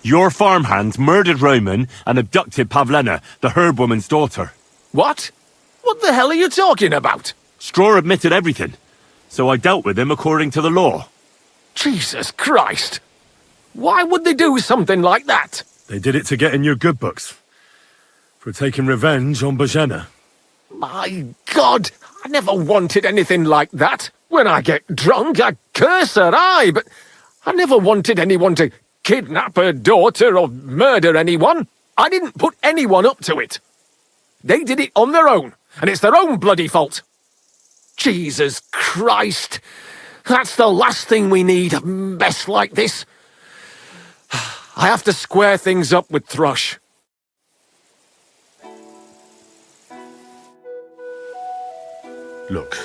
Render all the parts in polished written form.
Your farmhands murdered Roman and abducted Pavlena, the herb woman's daughter. What? What the hell are you talking about? Straw admitted everything, so I dealt with him according to the law. Jesus Christ! Why would they do something like that? They did it to get in your good books. For taking revenge on Bozhena. My God! I never wanted anything like that. When I get drunk, I curse her, aye, but I never wanted anyone to kidnap her daughter or murder anyone. I didn't put anyone up to it. They did it on their own, and it's their own bloody fault. Jesus Christ! That's the last thing we need, a mess like this. I have to square things up with Thrush. Look,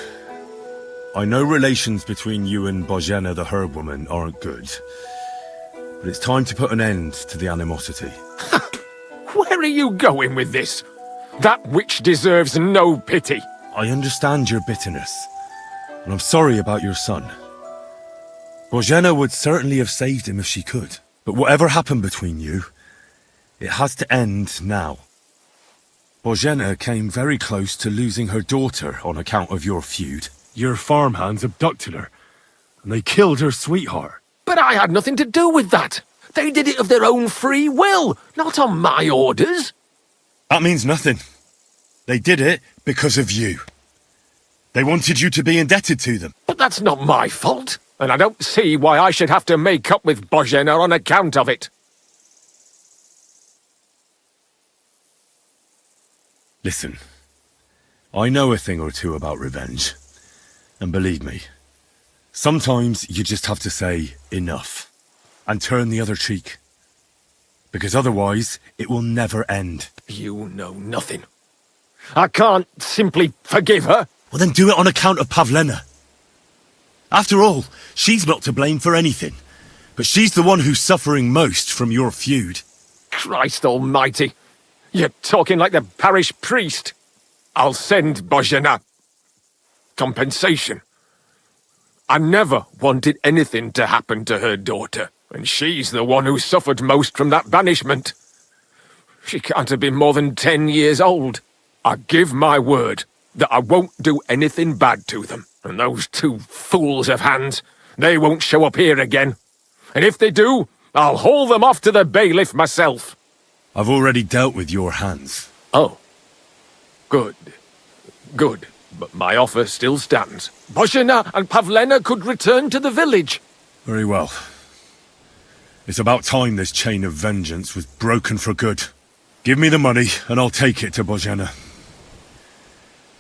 I know relations between you and Bozhena the herb woman aren't good, but it's time to put an end to the animosity. Where are you going with this? That witch deserves no pity. I understand your bitterness, and I'm sorry about your son. Bozhena would certainly have saved him if she could, but whatever happened between you, it has to end now. Bozhena came very close to losing her daughter on account of your feud. Your farmhands abducted her, and they killed her sweetheart. But I had nothing to do with that. They did it of their own free will, not on my orders. That means nothing. They did it because of you. They wanted you to be indebted to them. But that's not my fault, and I don't see why I should have to make up with Bozhena on account of it. Listen, I know a thing or two about revenge. And believe me, sometimes you just have to say enough and turn the other cheek. Because otherwise, it will never end. You know nothing. I can't simply forgive her. Well, then do it on account of Pavlena. After all, she's not to blame for anything. But she's the one who's suffering most from your feud. Christ almighty. You're talking like the parish priest. I'll send Bozhena compensation. I never wanted anything to happen to her daughter, and she's the one who suffered most from that banishment. She can't have been more than 10 years old. I give my word that I won't do anything bad to them, and those two fools of hands, they won't show up here again. And if they do, I'll haul them off to the bailiff myself. I've already dealt with your hands. Oh. Good. Good. But my offer still stands. Bozhena and Pavlena could return to the village. Very well. It's about time this chain of vengeance was broken for good. Give me the money, and I'll take it to Bozhena.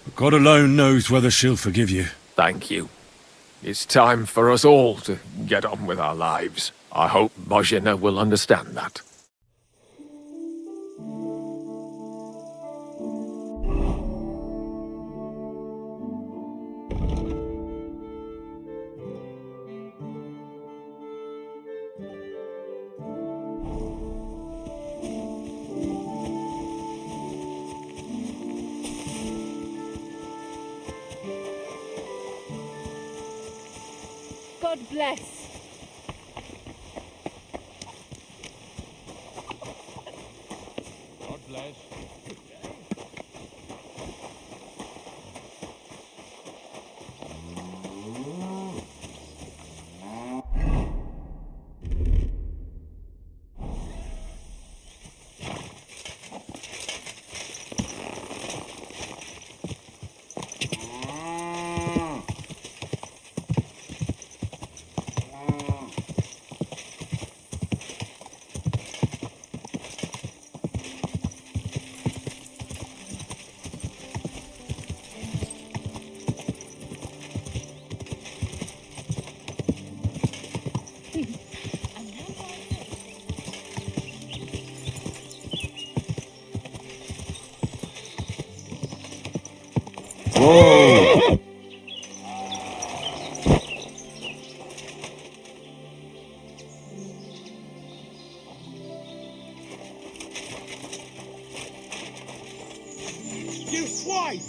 But God alone knows whether she'll forgive you. Thank you. It's time for us all to get on with our lives. I hope Bozhena will understand that. God bless. God bless. Whoa! You swine!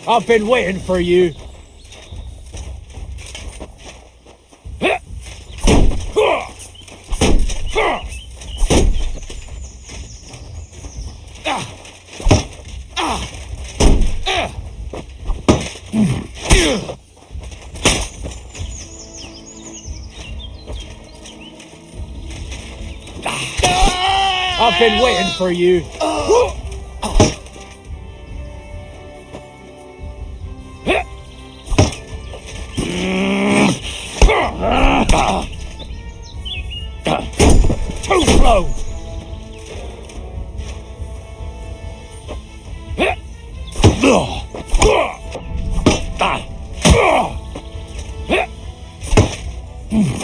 I've been waiting for you. I've been waiting for you. Too slow!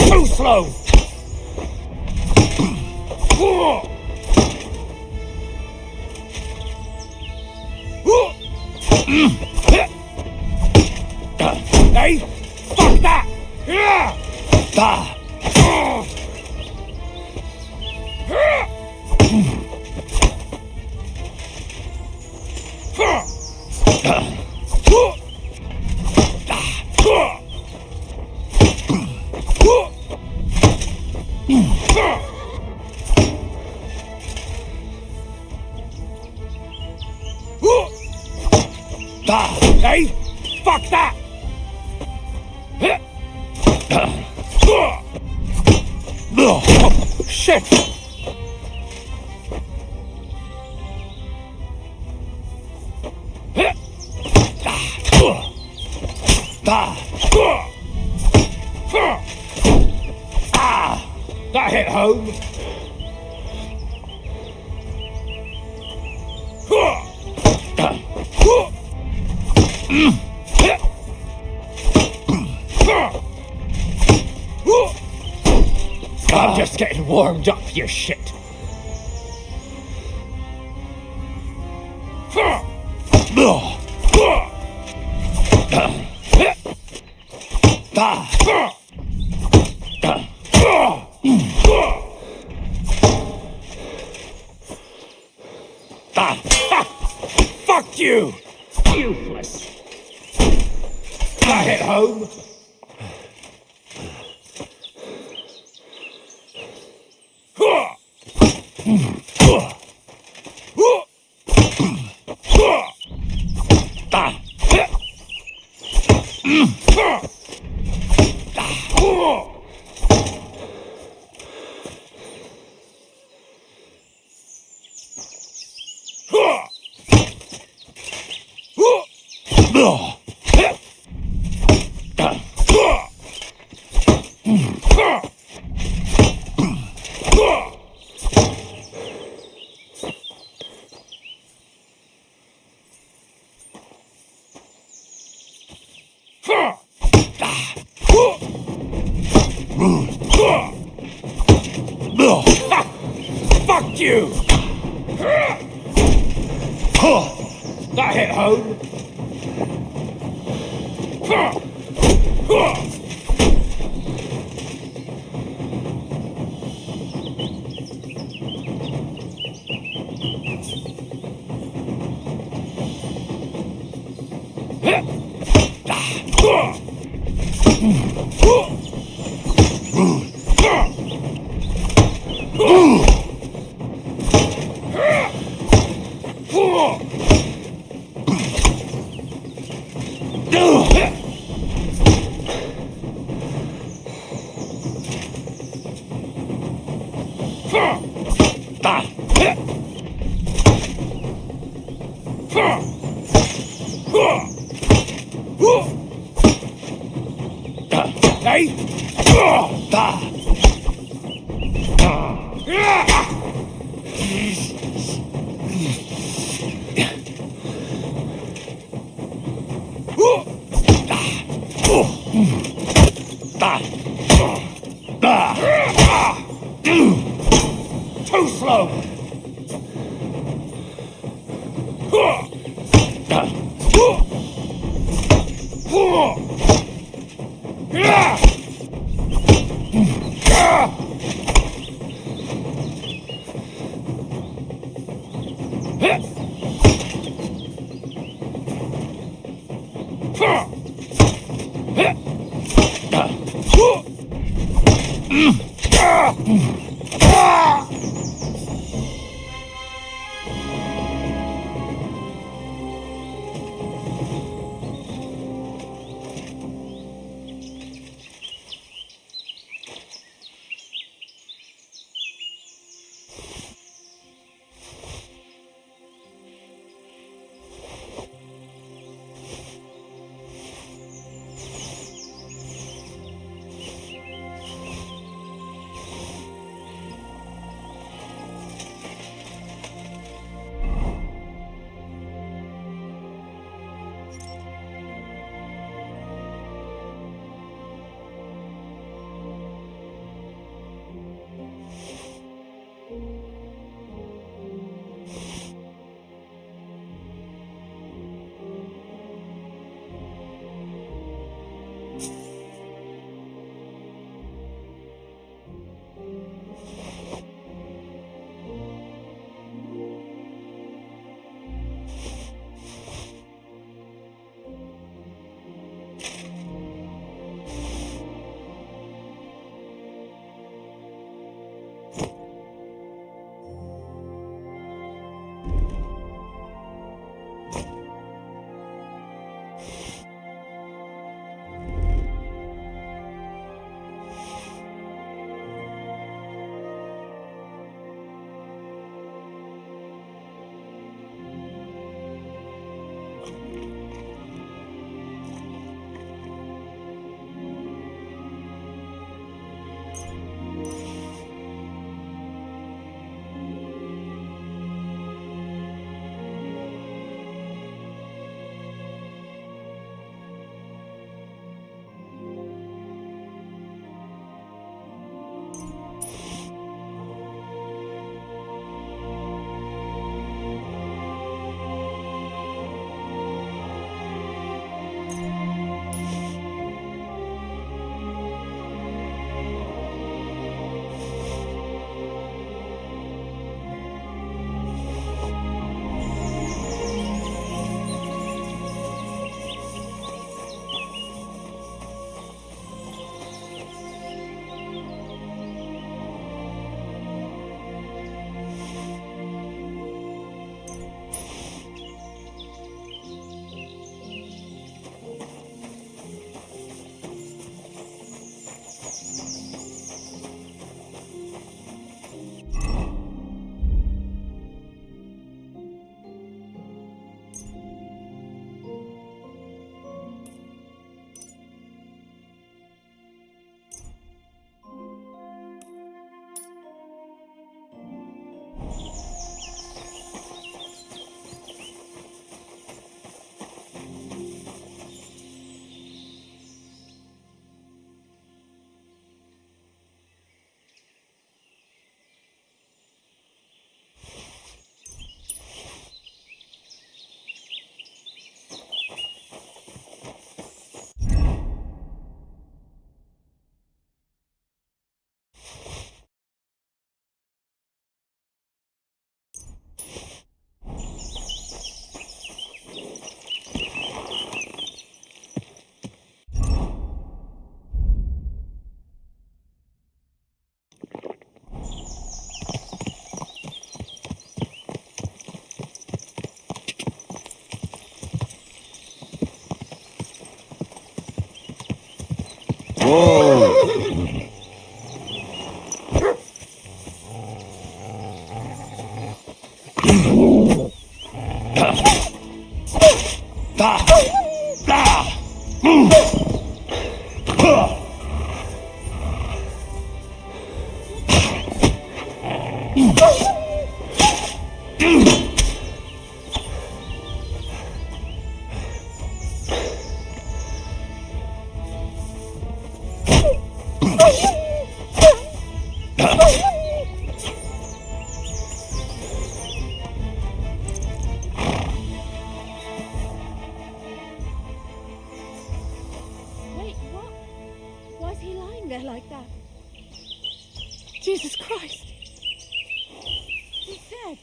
Too slow! Hey! Fuck that! Hey! Fuck that! Shit! That hit home. I'm just getting warmed up, you shit. Fuck you! Useless. That hit home. Fuck you! That hit home. Too slow! Wait, what? Why is he lying there like that? Jesus Christ! He's dead!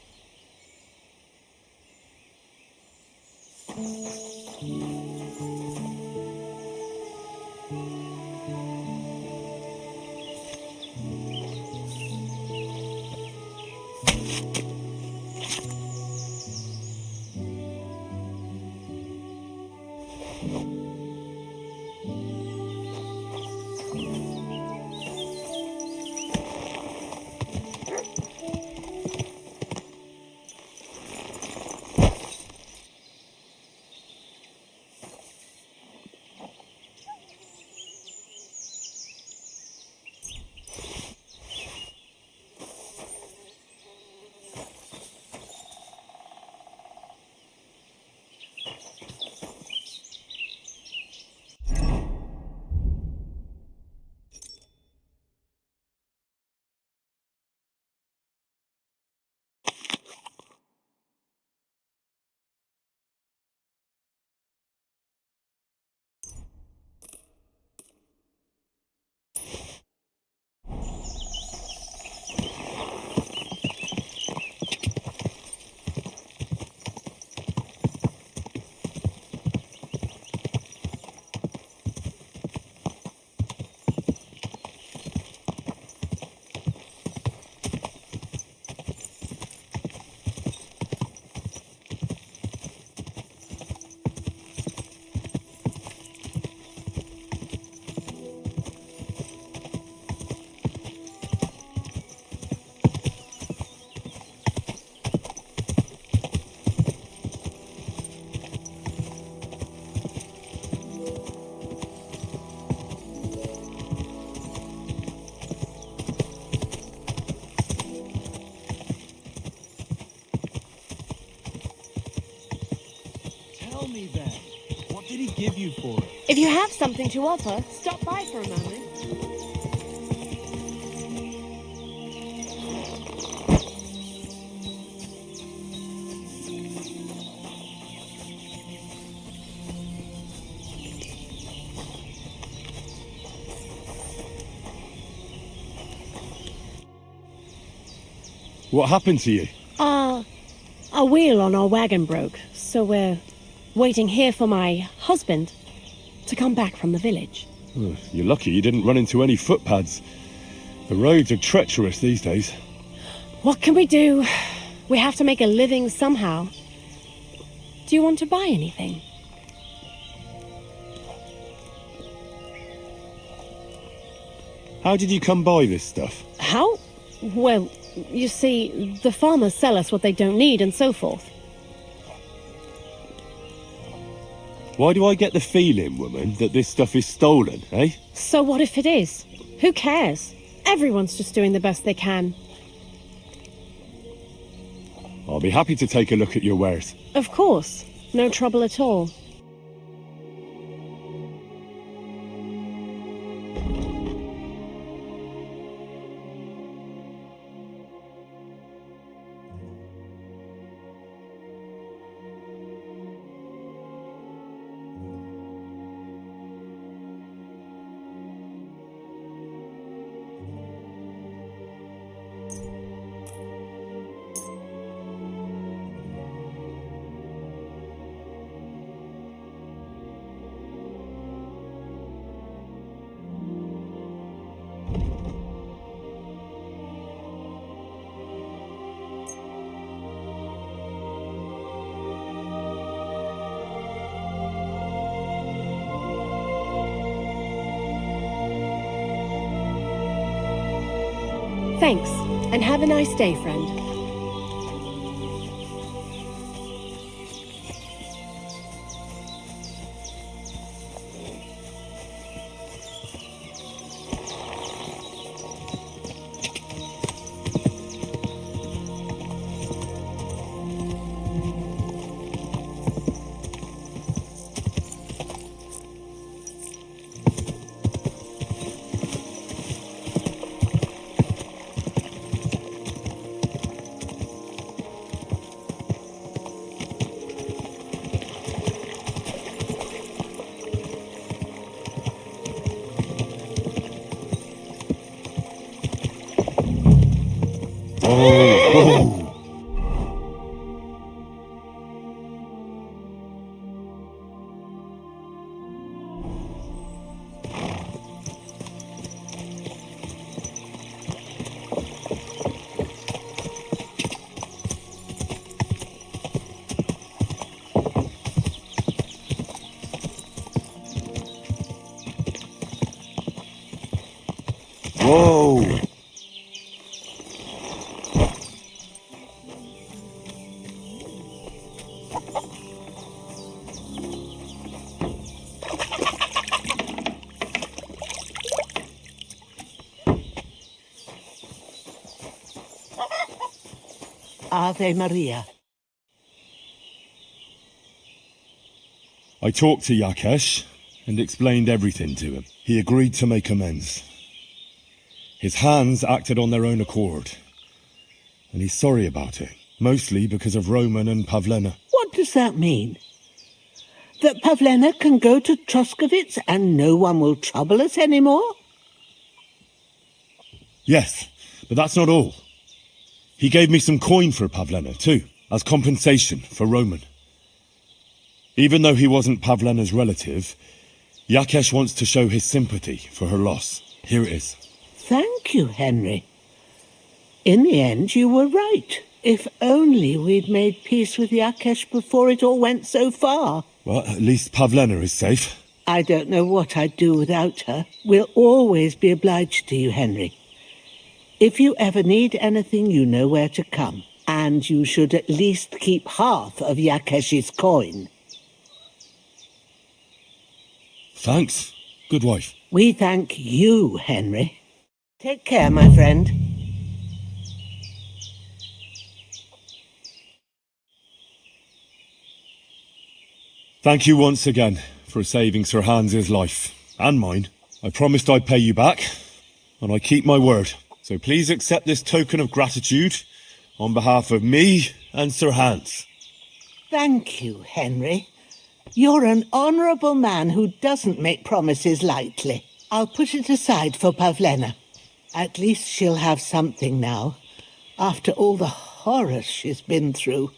Tell me then, what did he give you for it? If you have something to offer, stop by for a moment. What happened to you? A wheel on our wagon broke, so we're waiting here for my husband to come back from the village. Oh, you're lucky you didn't run into any footpads. The roads are treacherous these days. What can we do? We have to make a living somehow. Do you want to buy anything? How did you come by this stuff? How? Well, you see, the farmers sell us what they don't need and so forth. Why do I get the feeling, woman, that this stuff is stolen, eh? So what if it is? Who cares? Everyone's just doing the best they can. I'll be happy to take a look at your wares. Of course. No trouble at all. Thanks, and have a nice day, friend. Whoa! Ave Maria. I talked to Yakesh and explained everything to him. He agreed to make amends. His hands acted on their own accord, and he's sorry about it, mostly because of Roman and Pavlena. What does that mean? That Pavlena can go to Troskovitz and no one will trouble us anymore? Yes, but that's not all. He gave me some coin for Pavlena, too, as compensation for Roman. Even though he wasn't Pavlena's relative, Yakesh wants to show his sympathy for her loss. Here it is. Thank you, Henry. In the end, you were right. If only we'd made peace with Yakesh before it all went so far. Well, at least Pavlena is safe. I don't know what I'd do without her. We'll always be obliged to you, Henry. If you ever need anything, you know where to come. And you should at least keep half of Yakesh's coin. Thanks, good wife. We thank you, Henry. Take care, my friend. Thank you once again for saving Sir Hans's life, and mine. I promised I'd pay you back, and I keep my word. So please accept this token of gratitude on behalf of me and Sir Hans. Thank you, Henry. You're an honourable man who doesn't make promises lightly. I'll put it aside for Pavlena. At least she'll have something now, after all the horrors she's been through.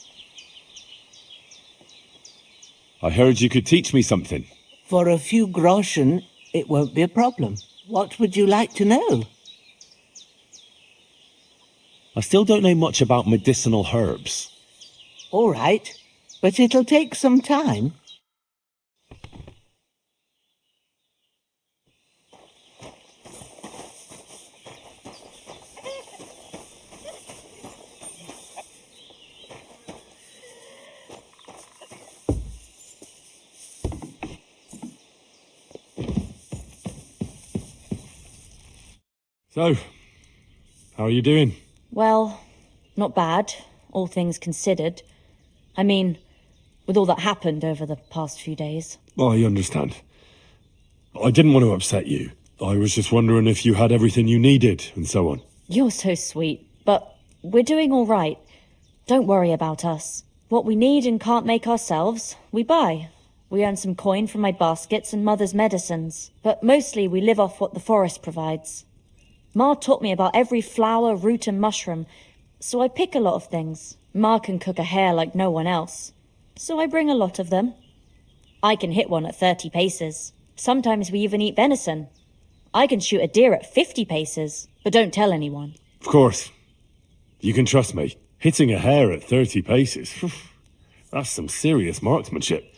I heard you could teach me something. For a few groschen, it won't be a problem. What would you like to know? I still don't know much about medicinal herbs. All right, but it'll take some time. So, how are you doing? Well, not bad, all things considered. I mean, with all that happened over the past few days. I understand. I didn't want to upset you. I was just wondering if you had everything you needed, and so on. You're so sweet, but we're doing all right. Don't worry about us. What we need and can't make ourselves, we buy. We earn some coin from my baskets and Mother's medicines, but mostly we live off what the forest provides. Ma taught me about every flower, root and mushroom, so I pick a lot of things. Ma can cook a hare like no one else, so I bring a lot of them. I can hit one at 30 paces. Sometimes we even eat venison. I can shoot a deer at 50 paces, but don't tell anyone. Of course. You can trust me. Hitting a hare at 30 paces, that's some serious marksmanship.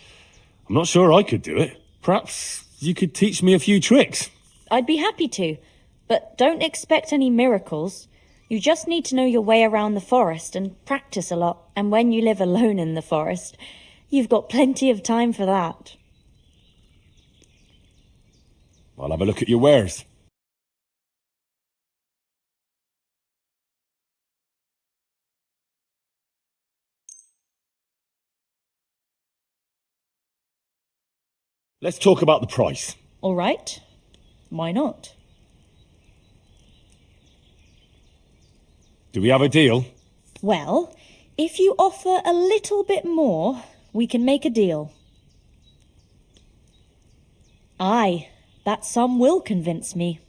I'm not sure I could do it. Perhaps you could teach me a few tricks. I'd be happy to. But don't expect any miracles. You just need to know your way around the forest and practice a lot. And when you live alone in the forest, you've got plenty of time for that. I'll have a look at your wares. Let's talk about the price. All right. Why not? Do we have a deal? Well, if you offer a little bit more, we can make a deal. Aye, that sum will convince me.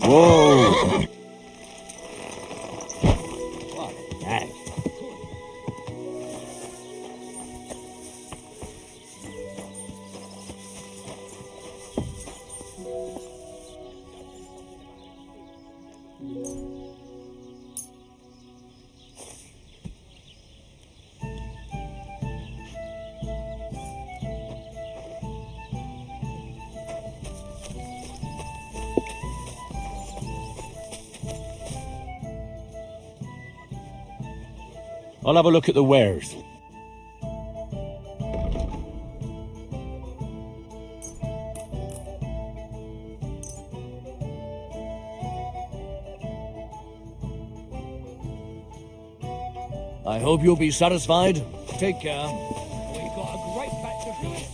Whoa! I'll have a look at the wares. I hope you'll be satisfied. Take care. We've got a great batch of beer.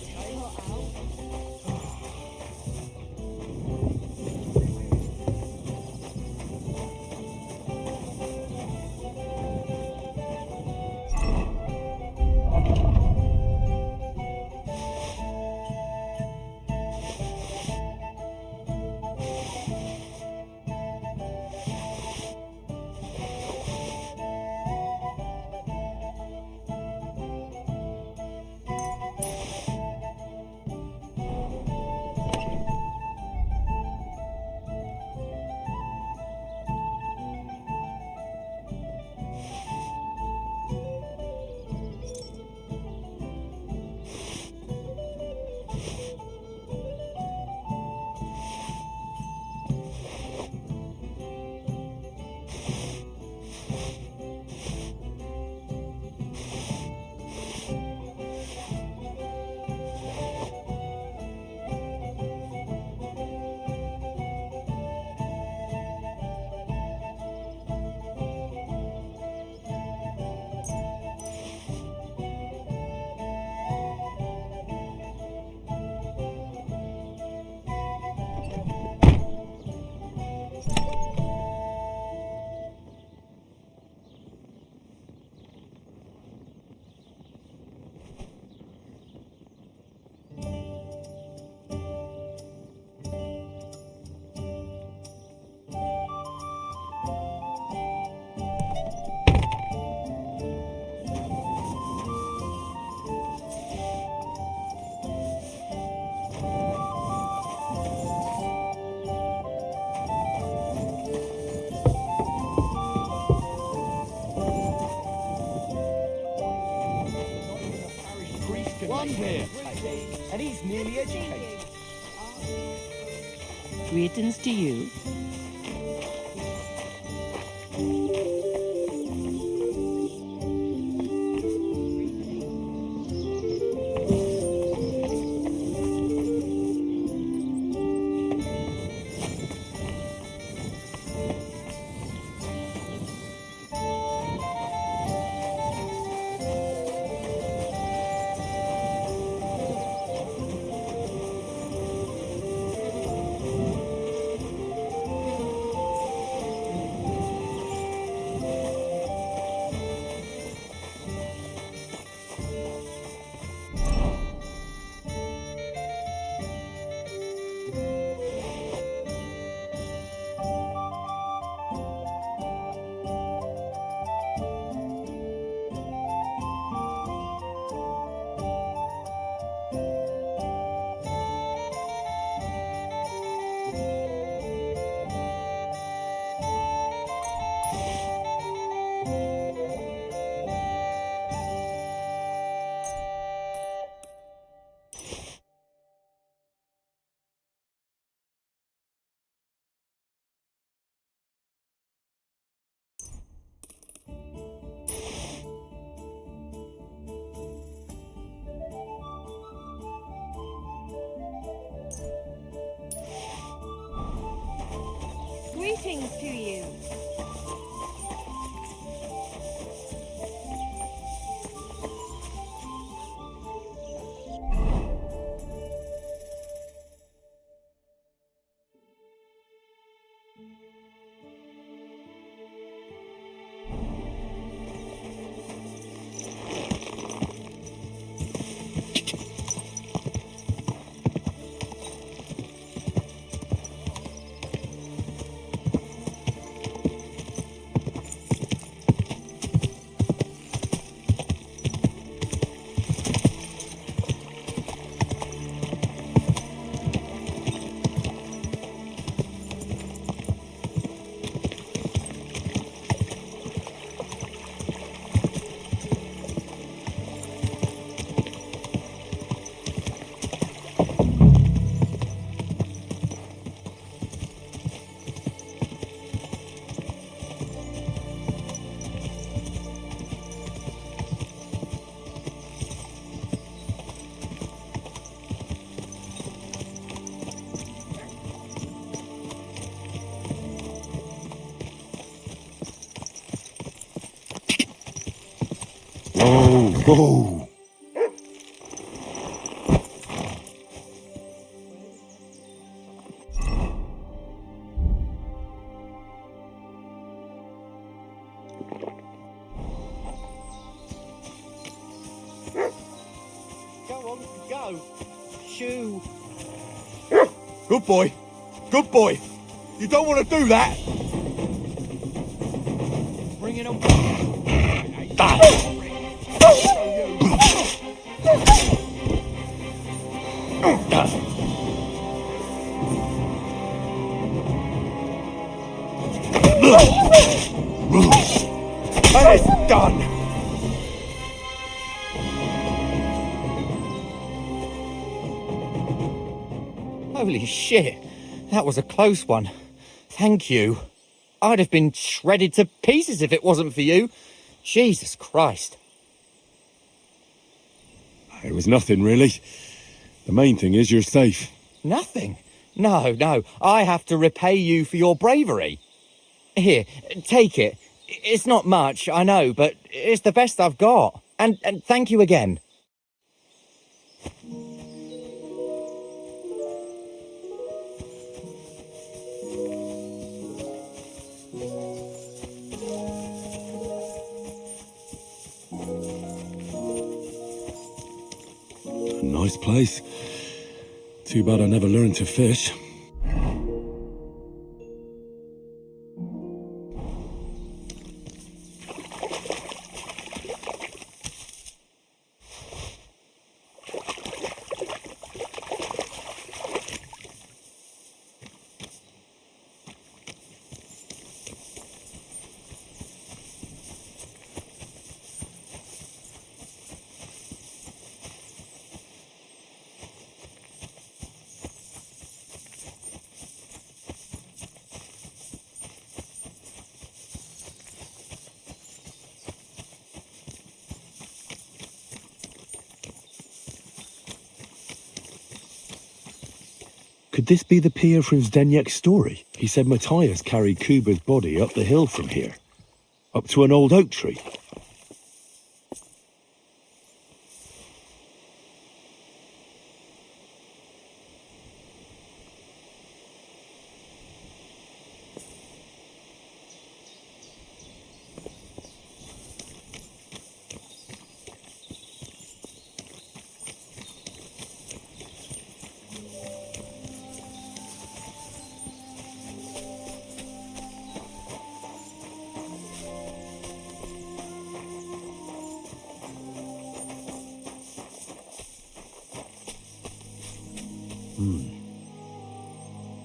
One here, and he's nearly educated. Greetings to you. Greetings to you. Oh. Go on, go. Shoo. Good boy. Good boy. You don't want to do that. Bring it on. And it's done. Holy shit. That was a close one. Thank you. I'd have been shredded to pieces if it wasn't for you. Jesus Christ. It was nothing, really. The main thing is you're safe. Nothing? No. I have to repay you for your bravery. Here, take it. It's not much, I know, but it's the best I've got. And thank you again. Nice place. Too bad I never learned to fish. Could this be the pier from Zdeněk's story? He said Matthias carried Kuba's body up the hill from here, up to an old oak tree.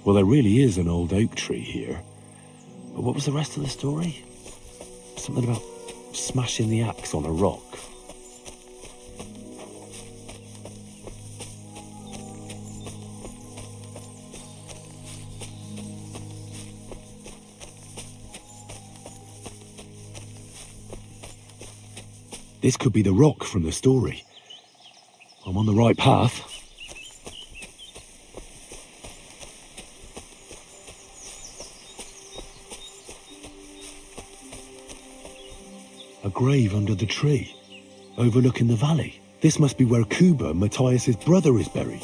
Well, there really is an old oak tree here. But what was the rest of the story? Something about smashing the axe on a rock. This could be the rock from the story. I'm on the right path. A grave under the tree, overlooking the valley. This must be where Kuba, Matthias's brother, is buried,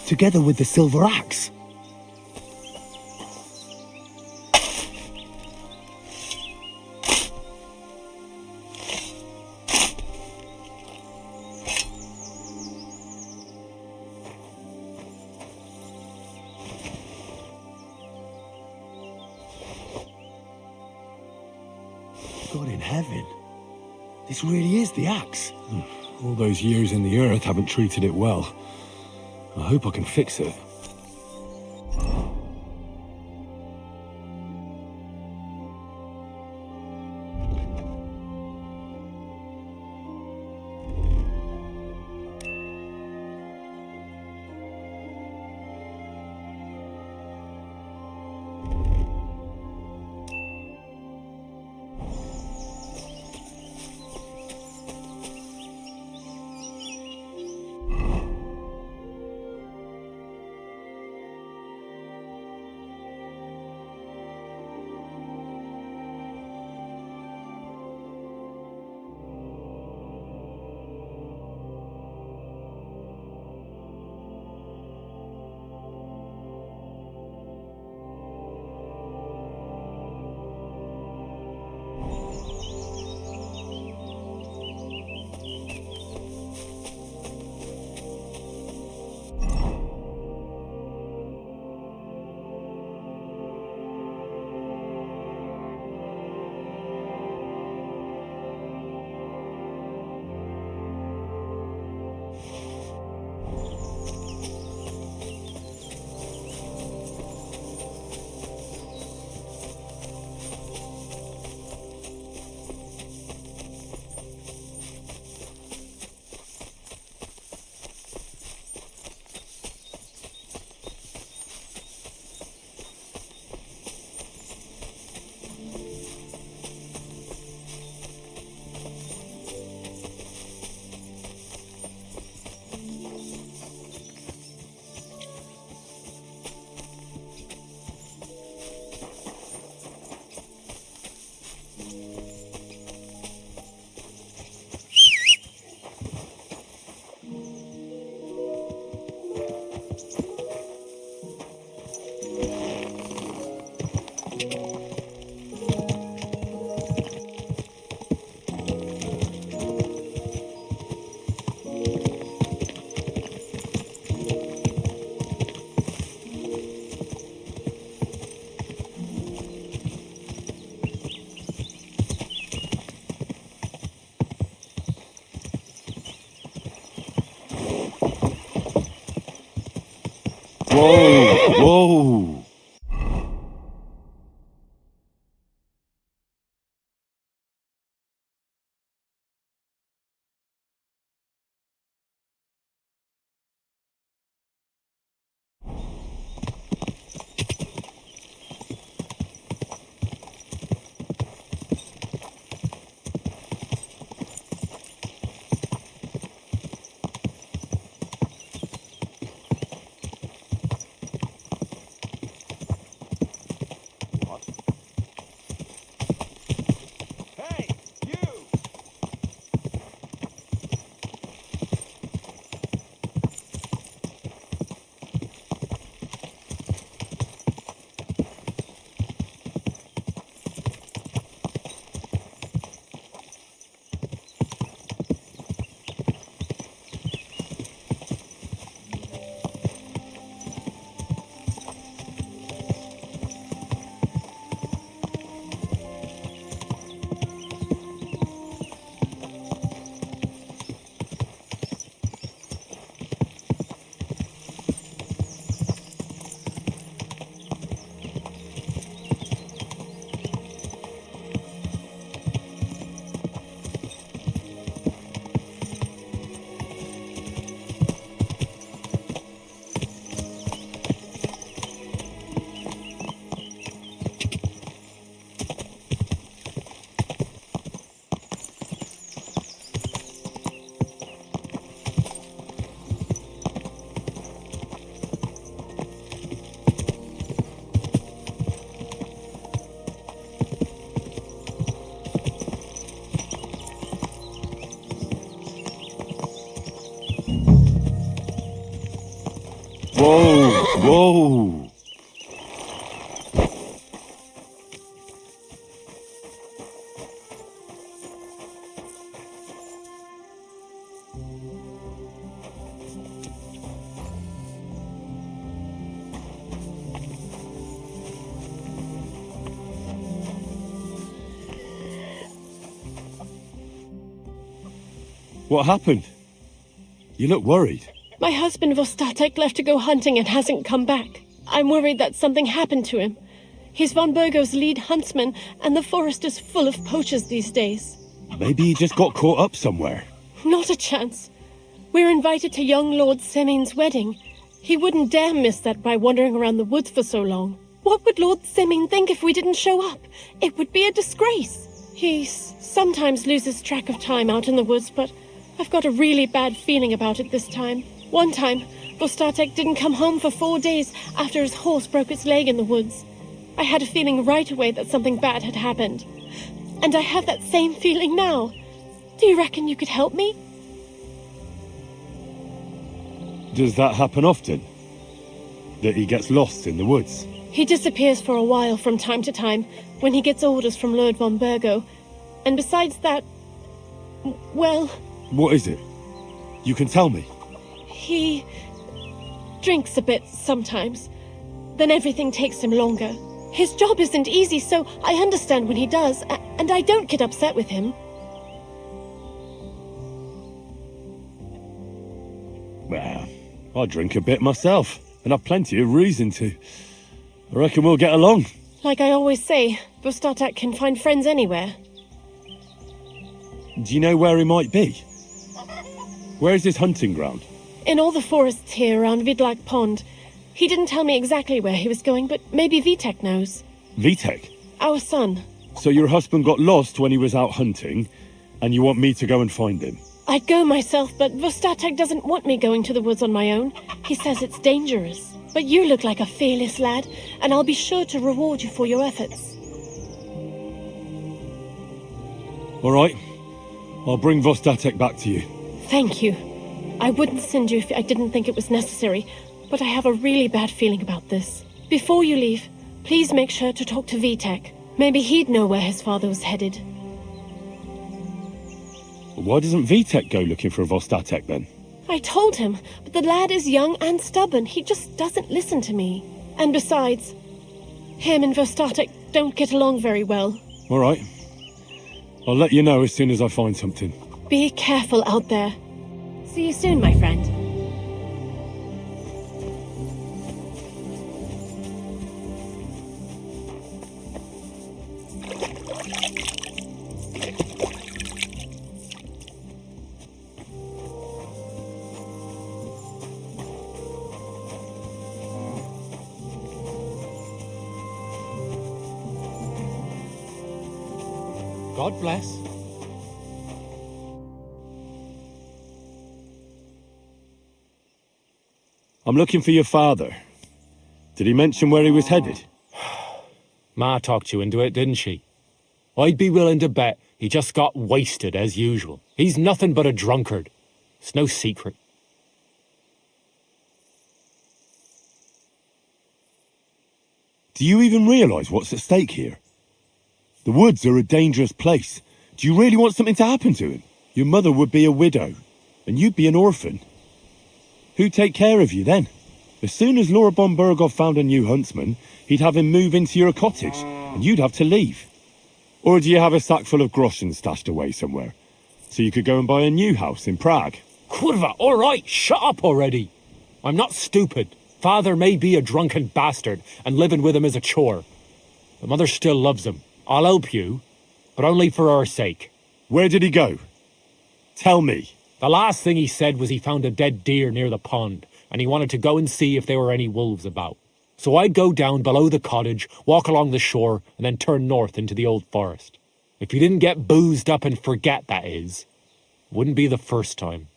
together with the silver axe. God in heaven. This really is the axe. All those years in the earth haven't treated it well. I hope I can fix it. Whoa! Whoa! Whoa! Whoa! What happened? You look worried. My husband Vostatek left to go hunting and hasn't come back. I'm worried that something happened to him. He's von Burgo's lead huntsman, and the forest is full of poachers these days. Maybe he just got caught up somewhere. Not a chance. We're invited to young Lord Semin's wedding. He wouldn't dare miss that by wandering around the woods for so long. What would Lord Semin think if we didn't show up? It would be a disgrace. He sometimes loses track of time out in the woods, but I've got a really bad feeling about it this time. One time, Vostatek didn't come home for 4 days after his horse broke its leg in the woods. I had a feeling right away that something bad had happened. And I have that same feeling now. Do you reckon you could help me? Does that happen often? That he gets lost in the woods? He disappears for a while from time to time when he gets orders from Lord von Burgo. And besides that, well... What is it? You can tell me. He drinks a bit sometimes. Then everything takes him longer. His job isn't easy, so I understand when he does, and I don't get upset with him. Well, I drink a bit myself, and I've plenty of reason to. I reckon we'll get along. Like I always say, Vostatek can find friends anywhere. Do you know where he might be? Where is his hunting ground? In all the forests here around Vidlak Pond. He didn't tell me exactly where he was going, but maybe Vitek knows. Vitek? Our son. So your husband got lost when he was out hunting, and you want me to go and find him? I'd go myself, but Vostatek doesn't want me going to the woods on my own. He says it's dangerous. But you look like a fearless lad, and I'll be sure to reward you for your efforts. All right. I'll bring Vostatek back to you. Thank you. I wouldn't send you if I didn't think it was necessary, but I have a really bad feeling about this. Before you leave, please make sure to talk to Vitek. Maybe he'd know where his father was headed. Why doesn't Vitek go looking for Vostatek then? I told him, but the lad is young and stubborn. He just doesn't listen to me. And besides, him and Vostatek don't get along very well. All right. I'll let you know as soon as I find something. Be careful out there. See you soon, my friend. God bless. I'm looking for your father. Did he mention where he was headed? Ma talked you into it, didn't she? I'd be willing to bet he just got wasted as usual. He's nothing but a drunkard. It's no secret. Do you even realise what's at stake here? The woods are a dangerous place. Do you really want something to happen to him? Your mother would be a widow, and you'd be an orphan. Who'd take care of you then? As soon as Laura von Burgov found a new huntsman, he'd have him move into your cottage, and you'd have to leave. Or do you have a sack full of groschen stashed away somewhere, so you could go and buy a new house in Prague? Kurva, all right, shut up already. I'm not stupid. Father may be a drunken bastard, and living with him is a chore. But Mother still loves him. I'll help you, but only for our sake. Where did he go? Tell me. The last thing he said was he found a dead deer near the pond, and he wanted to go and see if there were any wolves about. So I'd go down below the cottage, walk along the shore, and then turn north into the old forest. If you didn't get boozed up and forget, that is. Wouldn't be the first time.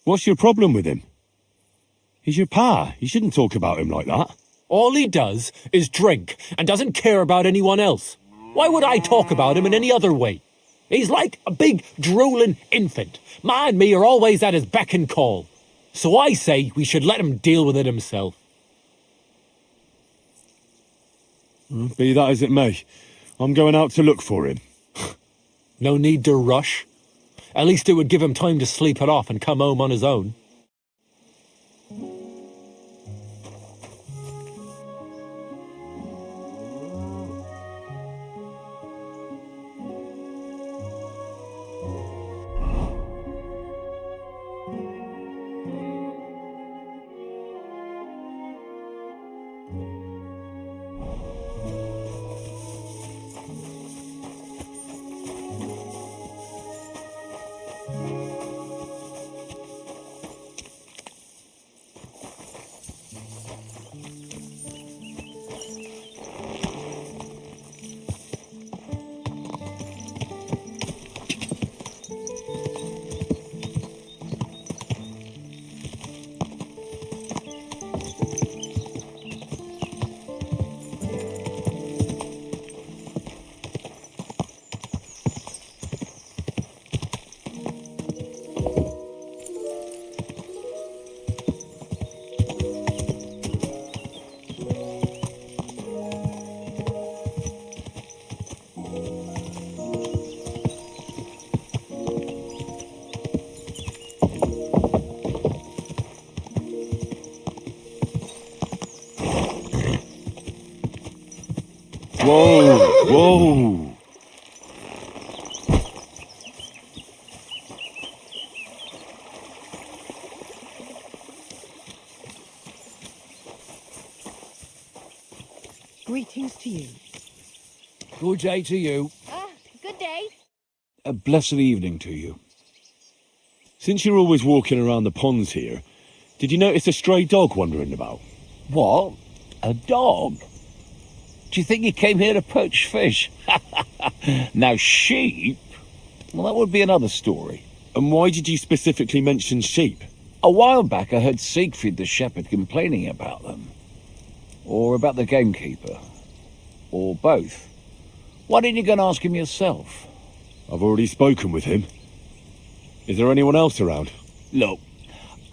What's your problem with him? He's your pa. You shouldn't talk about him like that. All he does is drink and doesn't care about anyone else. Why would I talk about him in any other way? He's like a big drooling infant. Ma and me are always at his beck and call. So I say we should let him deal with it himself. Be that as it may, I'm going out to look for him. No need to rush. At least it would give him time to sleep it off and come home on his own. Whoa, whoa. Greetings to you. Good day to you. Good day. A blessed evening to you. Since you're always walking around the ponds here, did you notice a stray dog wandering about? What? A dog? Do you think he came here to poach fish? Now, sheep? Well, that would be another story. And why did you specifically mention sheep? A while back, I heard Siegfried the shepherd complaining about them. Or about the gamekeeper. Or both. Why didn't you go and ask him yourself? I've already spoken with him. Is there anyone else around? Look,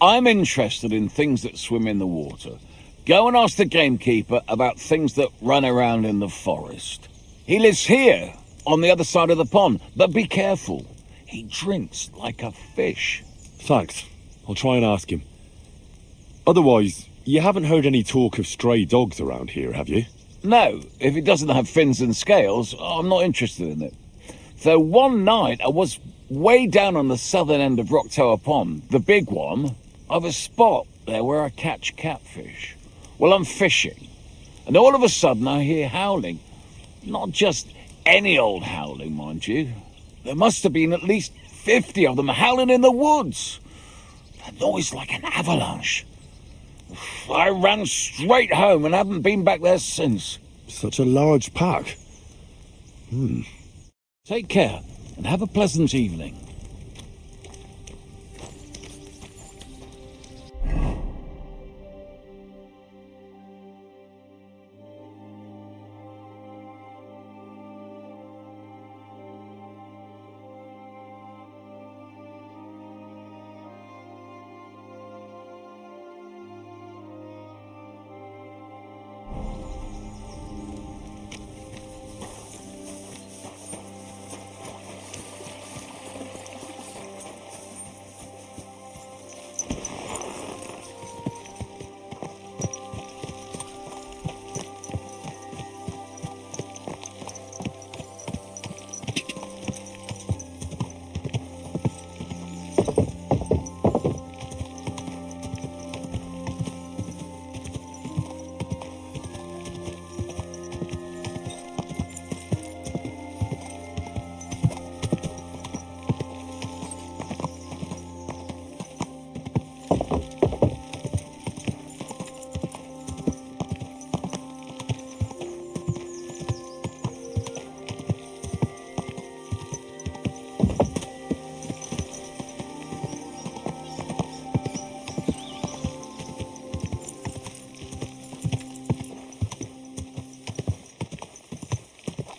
I'm interested in things that swim in the water. Go and ask the gamekeeper about things that run around in the forest. He lives here, on the other side of the pond, but be careful. He drinks like a fish. Thanks. I'll try and ask him. Otherwise, you haven't heard any talk of stray dogs around here, have you? No, if it doesn't have fins and scales, I'm not interested in it. Though one night I was way down on the southern end of Rock Tower Pond, the big one, I've a spot there where I catch catfish. Well, I'm fishing, and all of a sudden I hear howling. Not just any old howling, mind you. There must have been at least 50 of them howling in the woods. A noise like an avalanche. I ran straight home and haven't been back there since. Such a large pack. Take care and have a pleasant evening.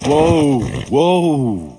Whoa, whoa.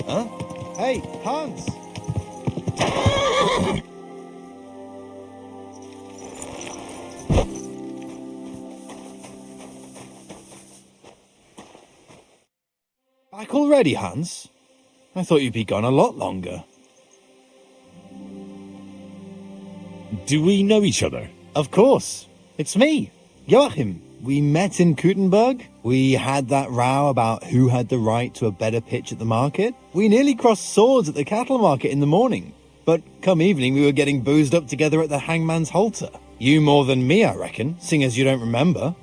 Huh? Hey, Hans! Back already, Hans? I thought you'd be gone a lot longer. Do we know each other? Of course. It's me, Joachim. We met in Kuttenberg. We had that row about who had the right to a better pitch at the market. We nearly crossed swords at the cattle market in the morning. But come evening, we were getting boozed up together at the hangman's halter. You more than me, I reckon, seeing as you don't remember.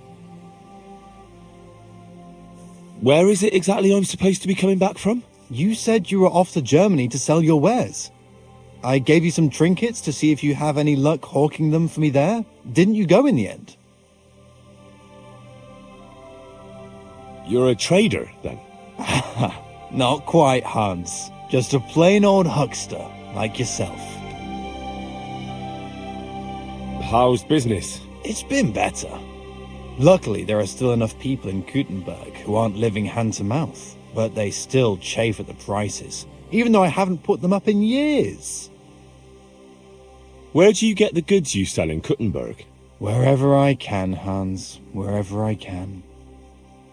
Where is it exactly I'm supposed to be coming back from? You said you were off to Germany to sell your wares. I gave you some trinkets to see if you have any luck hawking them for me there. Didn't you go in the end? You're a trader, then? Not quite, Hans. Just a plain old huckster, like yourself. How's business? It's been better. Luckily, there are still enough people in Gutenberg who aren't living hand to mouth, but they still chafe at the prices, even though I haven't put them up in years. Where do you get the goods you sell in Gutenberg? Wherever I can, Hans, wherever I can.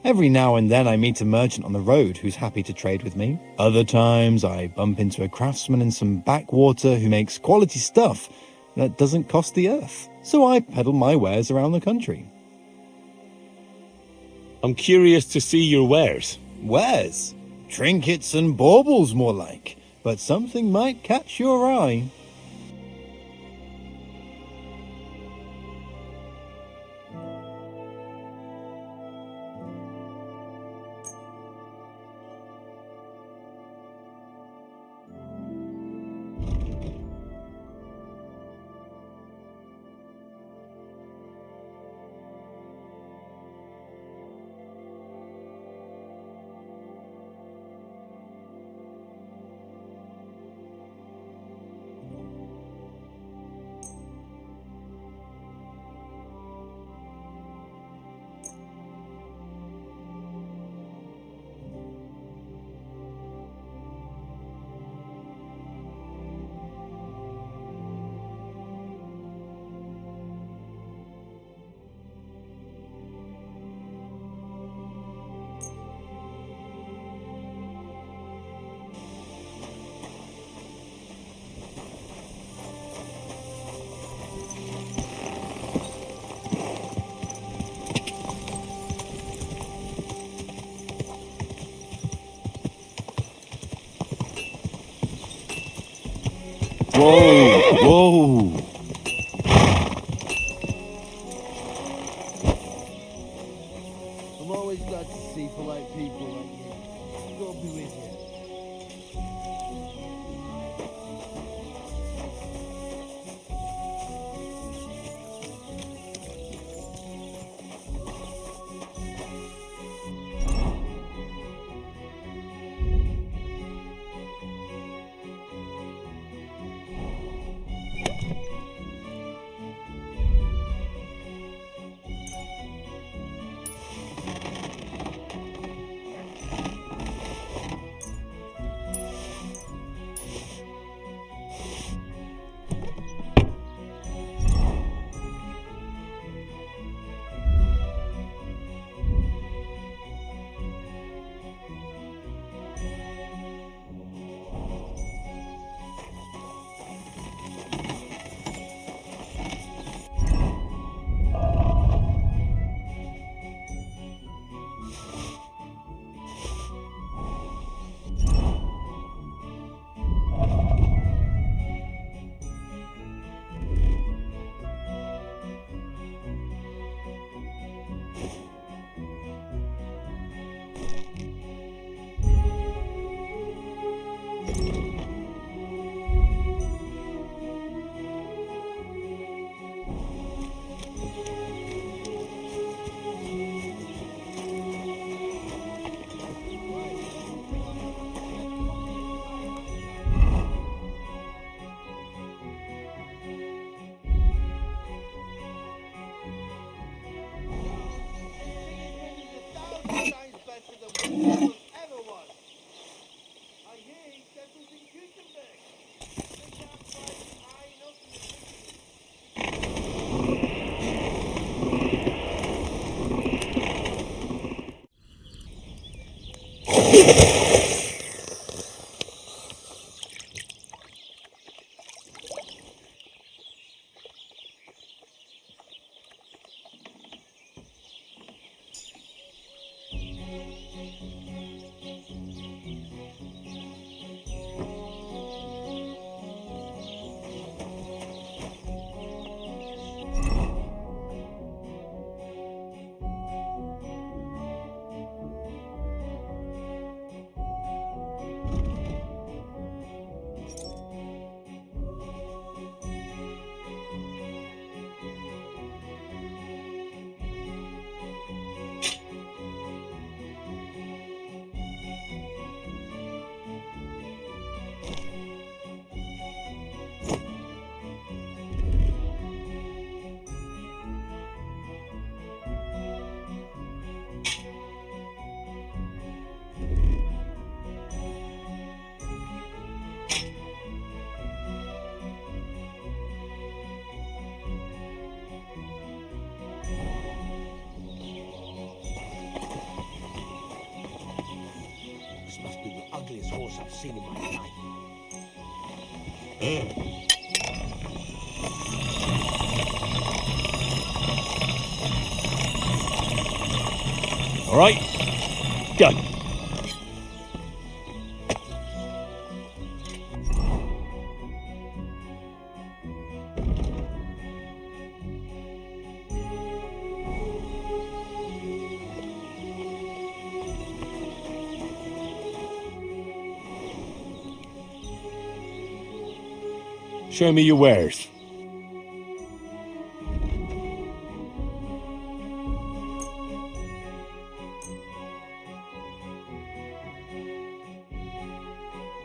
Every now and then I meet a merchant on the road who's happy to trade with me. Other times I bump into a craftsman in some backwater who makes quality stuff that doesn't cost the earth. So I peddle my wares around the country. I'm curious to see your wares. Wares? Trinkets and baubles, more like. But something might catch your eye. Whoa! Whoa! I'm always glad to see polite people like you. God be with you. I've seen in my life. All right, done. Show me your wares.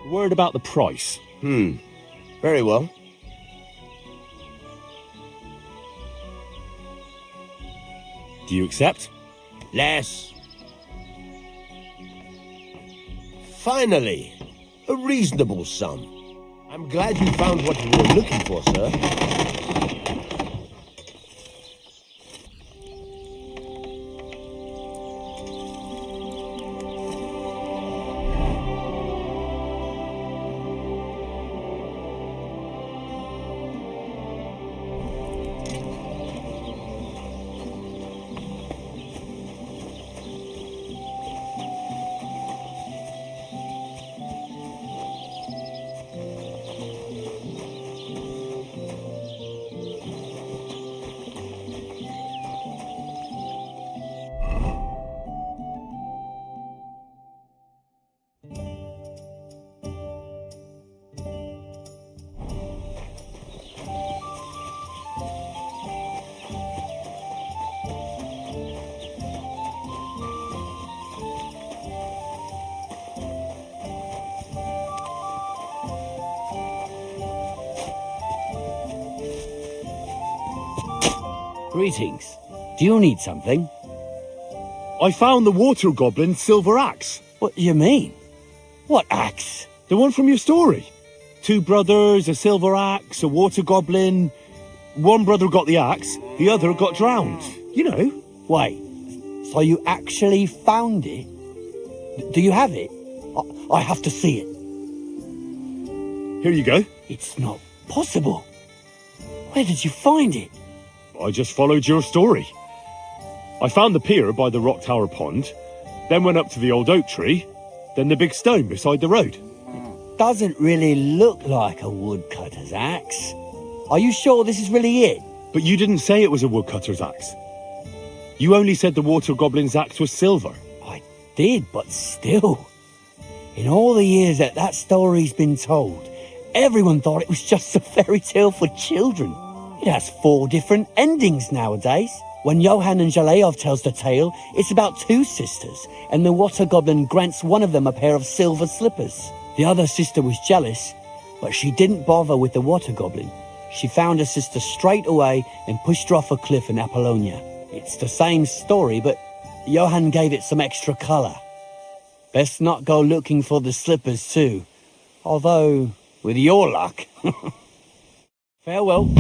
Word about the price. Very well. Do you accept? Less. Finally, a reasonable sum. I'm glad you found what you were looking for, sir. Greetings. Do you need something? I found the water goblin's silver axe. What do you mean? What axe? The one from your story. 2 brothers, a silver axe, a water goblin. One brother got the axe, the other got drowned. You know. Wait, so you actually found it? Do you have it? I have to see it. Here you go. It's not possible. Where did you find it? I just followed your story. I found the pier by the rock tower pond, then went up to the old oak tree, then the big stone beside the road. Doesn't really look like a woodcutter's axe. Are you sure this is really it? But you didn't say it was a woodcutter's axe. You only said the water goblin's axe was silver. I did, but still. In all the years that story's been told, everyone thought it was just a fairy tale for children. It has 4 different endings nowadays. When Johann and Jaleov tells the tale, it's about 2 sisters, and the water goblin grants one of them a pair of silver slippers. The other sister was jealous, but she didn't bother with the water goblin. She found her sister straight away and pushed her off a cliff in Apollonia. It's the same story, but Johann gave it some extra colour. Best not go looking for the slippers too. Although, with your luck. Farewell.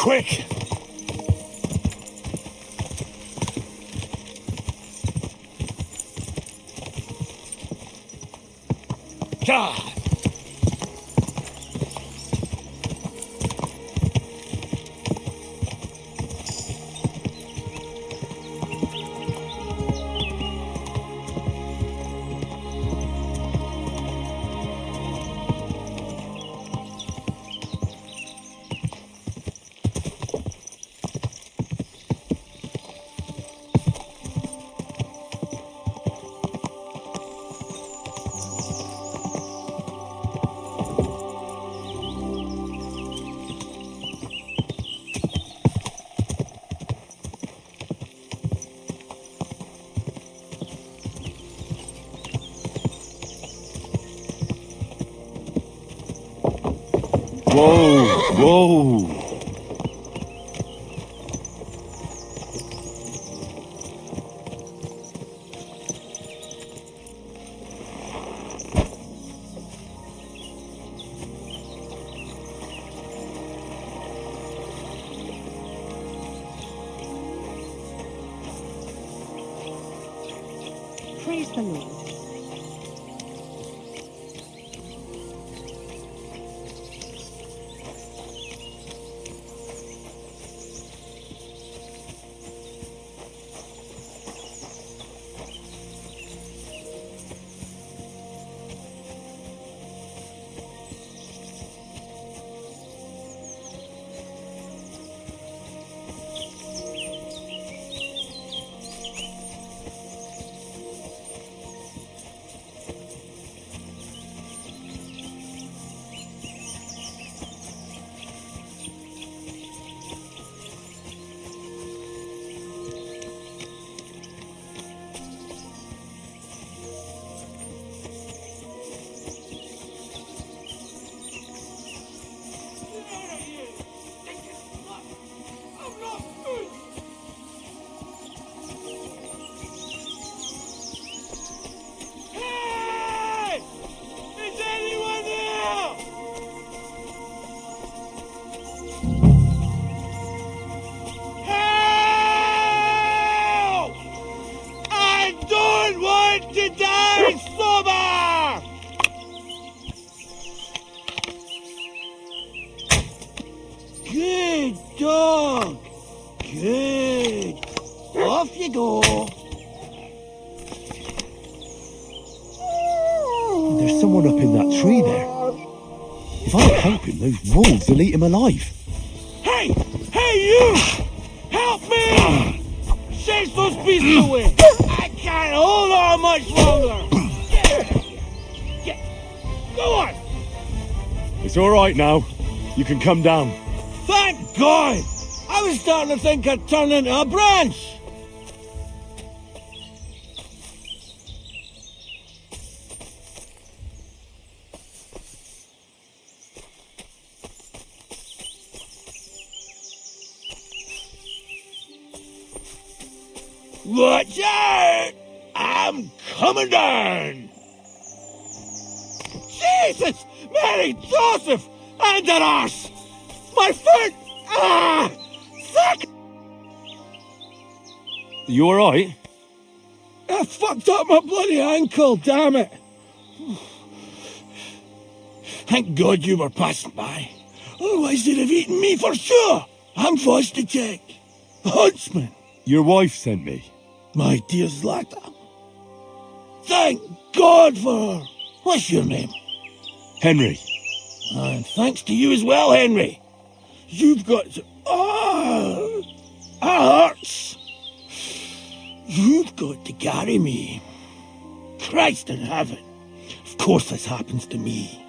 quick! God! Whoa, whoa! Praise the Lord. Good dog. Good. Off you go. There's someone up in that tree there. If I don't help him, those wolves will eat him alive. Hey! Hey, you! Help me! Chase those beasts away! I can't hold on much longer! Go on! It's all right now. You can come down. Thank God! I was starting to think I'd turn into a branch! Watch out! I'm coming down! Jesus! Mary Joseph! And an arse! My foot! Ah! Sick! You all right? I fucked up my bloody ankle, damn it! Thank God you were passing by. Otherwise they'd have eaten me for sure! I'm Vostatek, huntsman. Your wife sent me. My dear Zlata. Thank God for her. What's your name? Henry. And thanks to you as well, Henry. You've got to... that hurts. You've got to carry me. Christ in heaven. Of course this happens to me.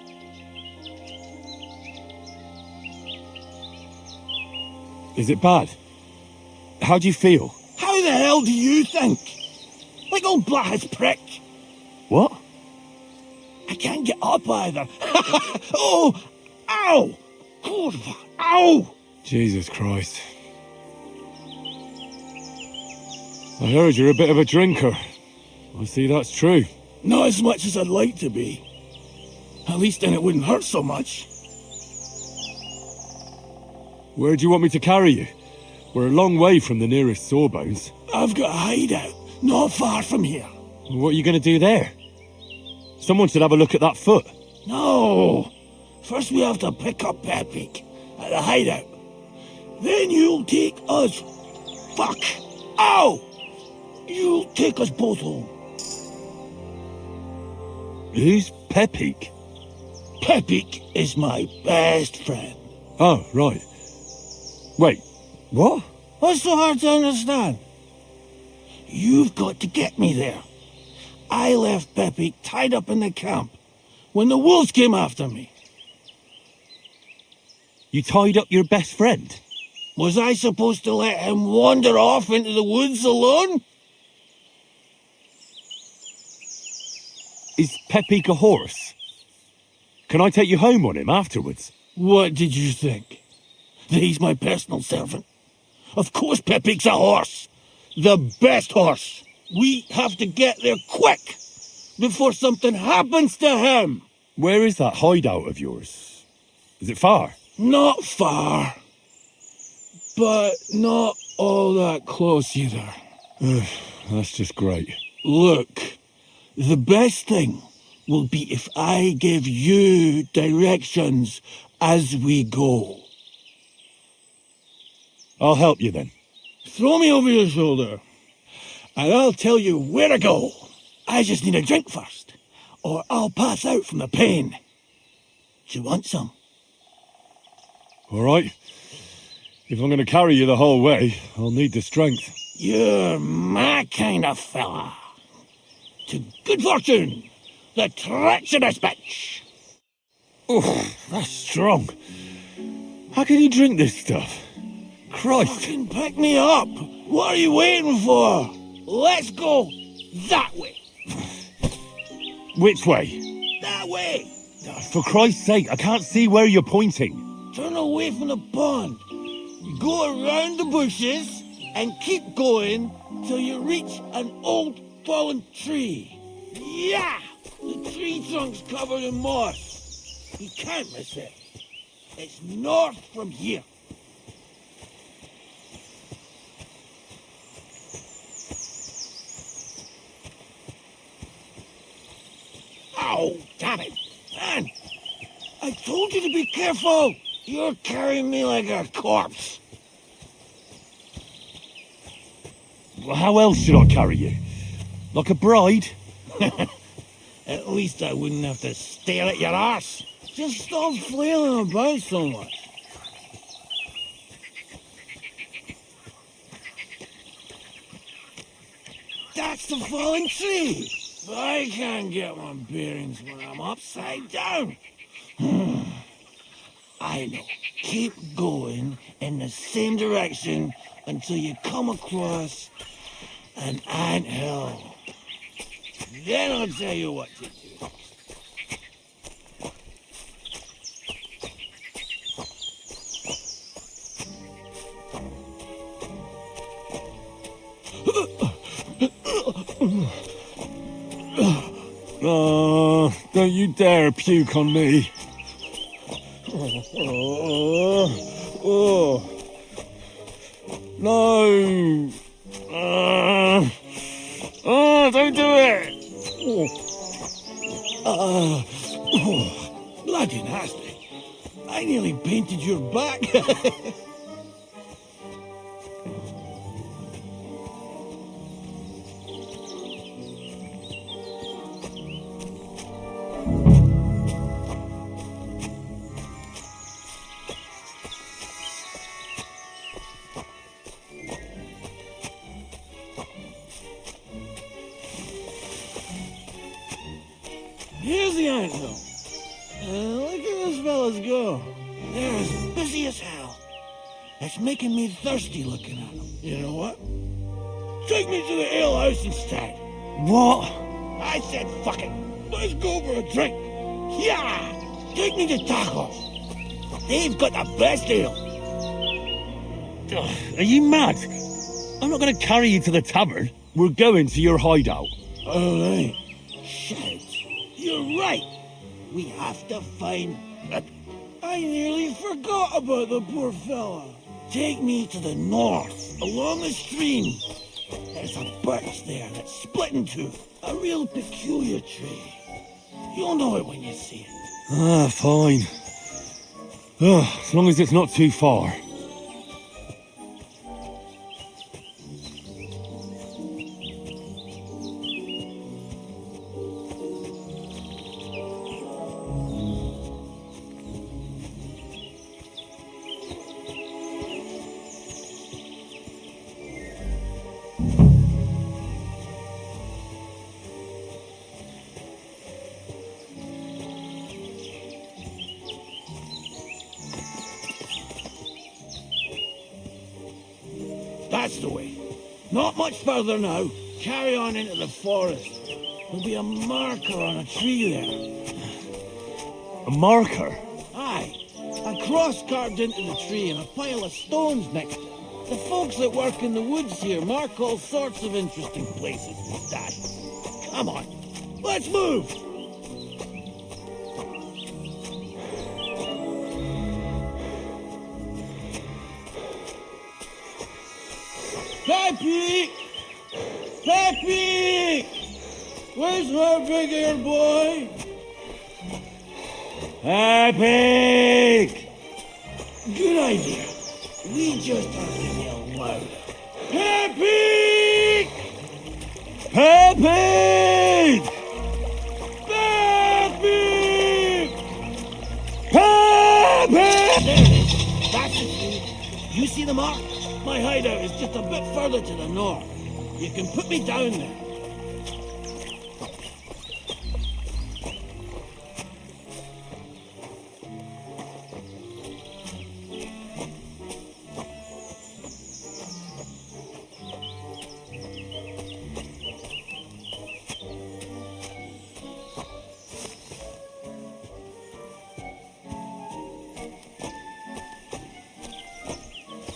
Is it bad? How do you feel? How the hell do you think? Like old Black's prick. What? I can't get up either. Oh! Ow! Kurva! Ow! Jesus Christ. I heard you're a bit of a drinker. I see that's true. Not as much as I'd like to be. At least then it wouldn't hurt so much. Where do you want me to carry you? We're a long way from the nearest Sawbones. I've got a hideout, not far from here. What are you going to do there? Someone should have a look at that foot. No! First we have to pick up Pepik at the hideout. Then you'll take us... Fuck! Ow! You'll take us both home. Who's Pepik? Pepik is my best friend. Oh, right. Wait, what? What's so hard to understand? You've got to get me there. I left Pepik tied up in the camp when the wolves came after me. You tied up your best friend? Was I supposed to let him wander off into the woods alone? Is Pepik a horse? Can I take you home on him afterwards? What did you think? That he's my personal servant? Of course Pepik's a horse. The best horse. We have to get there quick before something happens to him. Where is that hideout of yours? Is it far? Not far. But not all that close either. That's just great. Look, the best thing will be if I give you directions as we go. I'll help you then. Throw me over your shoulder, and I'll tell you where to go. I just need a drink first, or I'll pass out from the pain. Do you want some? All right. If I'm going to carry you the whole way, I'll need the strength. You're my kind of fella. To good fortune, the treacherous bitch. Oh, that's strong. How can you drink this stuff? Christ. Fucking pick me up. What are you waiting for? Let's go that way. Which way? That way. For Christ's sake, I can't see where you're pointing. Turn away from the pond. Go around the bushes and keep going till you reach an old fallen tree. Yeah! The tree trunk's covered in moss. You can't miss it. It's north from here. Ow, damn it. Man, I told you to be careful. You're carrying me like a corpse. Well, how else should I carry you? Like a bride? At least I wouldn't have to stare at your ass. Just stop flailing about so much. That's the fallen tree. I can't get my bearings when I'm upside down. I know. Keep going in the same direction until you come across an anthill. Then I'll tell you what to do. Oh, don't you dare puke on me. No. Don't do it. Bloody nasty. I nearly painted your back. Here's the anthill. Look at those fellas go. They're as busy as hell. It's making me thirsty looking at them. You know what? Take me to the ale house instead. What? I said fuck it. Let's go for a drink. Yeah! Take me to tacos. They've got the best ale. Are you mad? I'm not going to carry you to the tavern. We're going to your hideout. All right. Shit. You're right. We have to find... I nearly forgot about the poor fella. Take me to the north, along the stream. There's a birch there that's split in two. A real peculiar tree. You'll know it when you see it. Ah, fine. As long as it's not too far. That's the way. Not much further now. Carry on into the forest. There'll be a marker on a tree there. A marker? Aye. A cross carved into the tree and a pile of stones next to it. The folks that work in the woods here mark all sorts of interesting places with that. Come on. Let's move! Pepik! Pepik! Where's our big ear boy? Pepik! Good idea. We just have to yell louder. Pepik! Pepik! Pepik! Pepik! There it is. That's the tree. You see the mark? My hideout is just a bit further to the north. You can put me down there.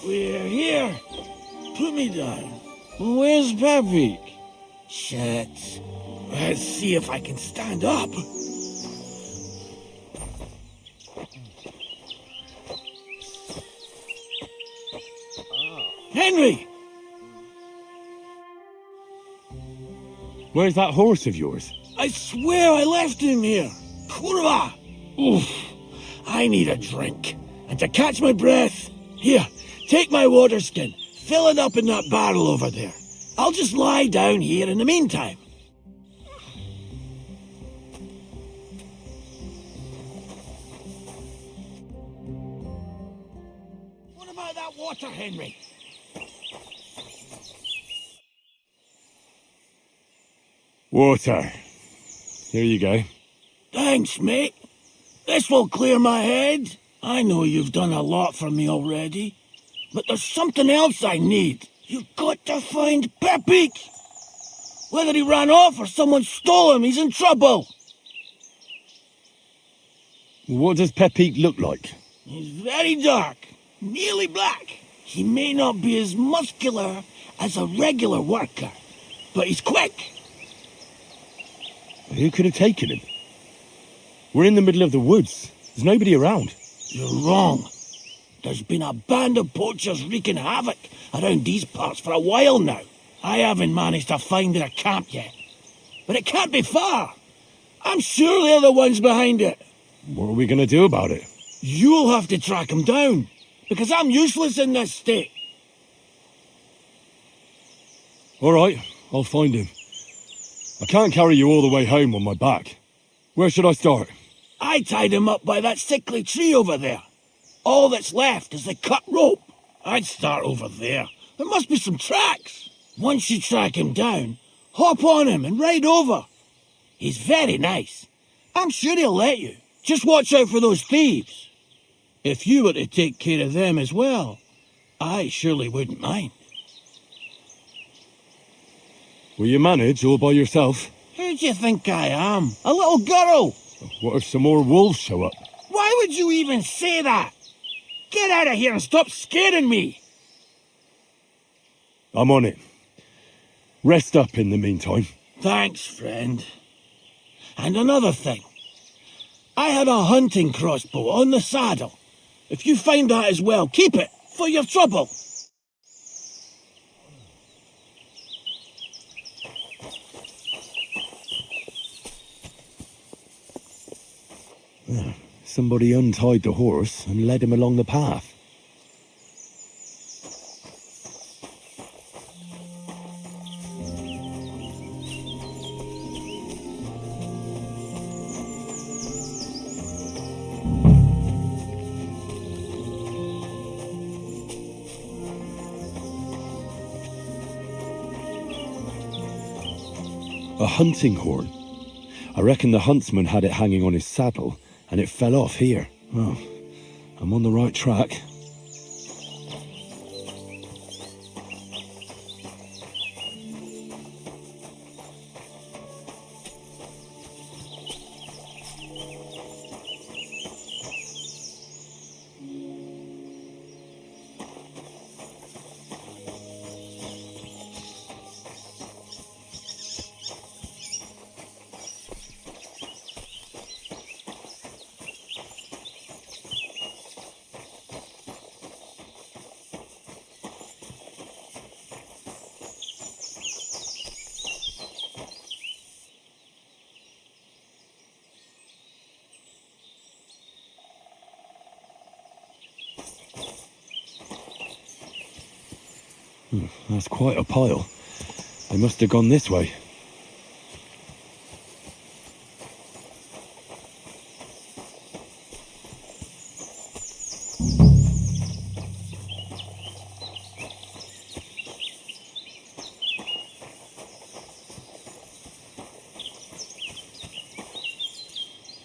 We're here. Put me down. Where's Pepik? Shit. Let's see if I can stand up. Henry! Where's that horse of yours? I swear I left him here. Kurwa! Oof. I need a drink. And to catch my breath, here, take my water skin. Fill it up in that barrel over there. I'll just lie down here in the meantime. What about that water, Henry? Water. Here you go. Thanks, mate. This will clear my head. I know you've done a lot for me already. But there's something else I need. You've got to find Pepik. Whether he ran off or someone stole him, he's in trouble. What does Pepik look like? He's very dark, nearly black. He may not be as muscular as a regular worker, but he's quick. Who could have taken him? We're in the middle of the woods. There's nobody around. You're wrong. There's been a band of poachers wreaking havoc around these parts for a while now. I haven't managed to find their camp yet. But it can't be far. I'm sure they're the ones behind it. What are we going to do about it? You'll have to track them down, because I'm useless in this state. All right, I'll find him. I can't carry you all the way home on my back. Where should I start? I tied him up by that sickly tree over there. All that's left is the cut rope. I'd start over there. There must be some tracks. Once you track him down, hop on him and ride over. He's very nice. I'm sure he'll let you. Just watch out for those thieves. If you were to take care of them as well, I surely wouldn't mind. Will you manage all by yourself? Who do you think I am? A little girl? What if some more wolves show up? Why would you even say that? Get out of here and stop scaring me! I'm on it. Rest up in the meantime. Thanks, friend. And another thing. I had a hunting crossbow on the saddle. If you find that as well, keep it for your trouble. Somebody untied the horse and led him along the path. A hunting horn. I reckon the huntsman had it hanging on his saddle, and it fell off here. Oh, I'm on the right track. That's quite a pile. They must have gone this way.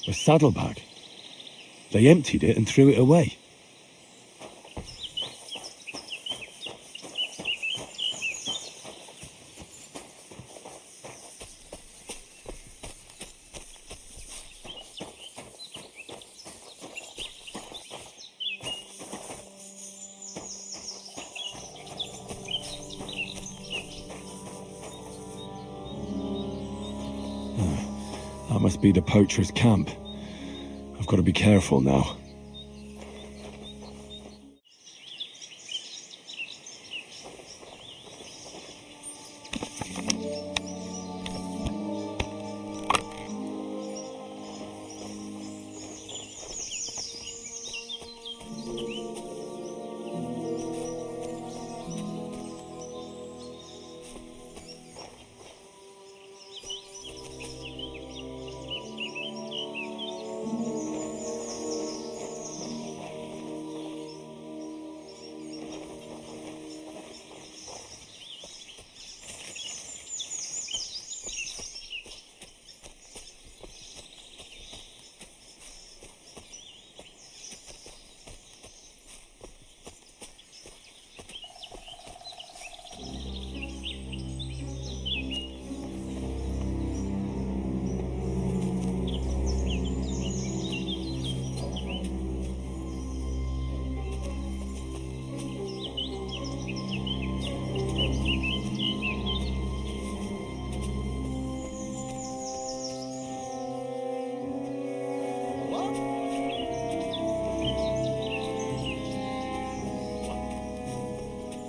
A saddlebag. They emptied it and threw it away. That must be the poacher's camp. I've got to be careful now.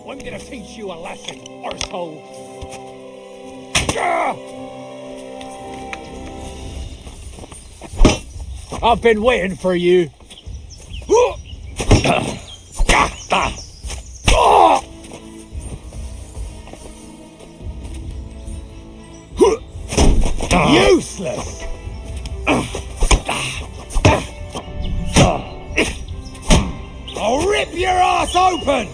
I'm gonna teach you a lesson, arsehole. I've been waiting for you. Useless! I'll rip your ass open!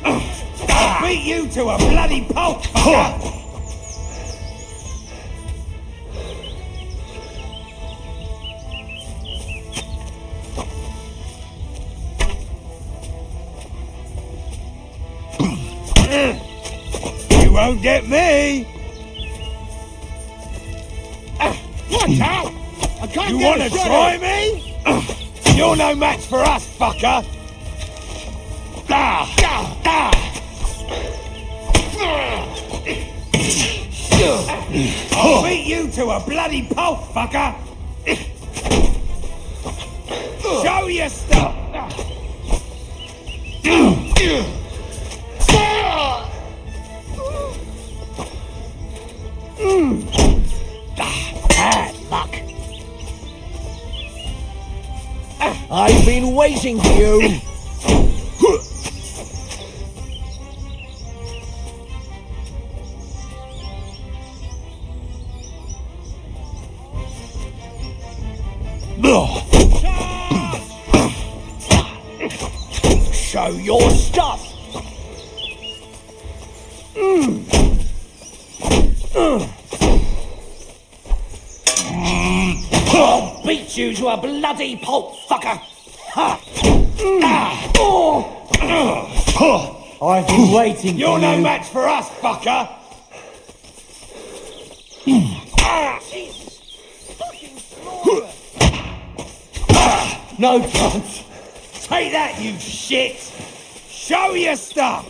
I'll beat you to a bloody pulp, fucker! You won't get me! Watch out! I can't you wanna try me? You're no match for us, fucker! I'll beat you to a bloody pulp, fucker! Show your stuff! Bad luck. I've been waiting for you. Show your stuff. I'll beat you to a bloody pulp, fucker. I've been waiting. You're no match for us, fucker. No chance. Take that, you shit! Show your stuff!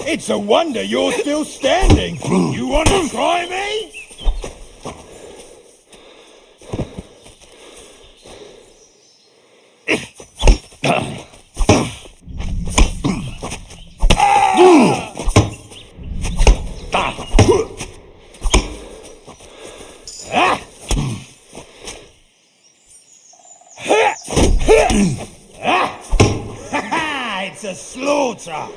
It's a wonder you're still standing. You want to try me? It's a slaughter.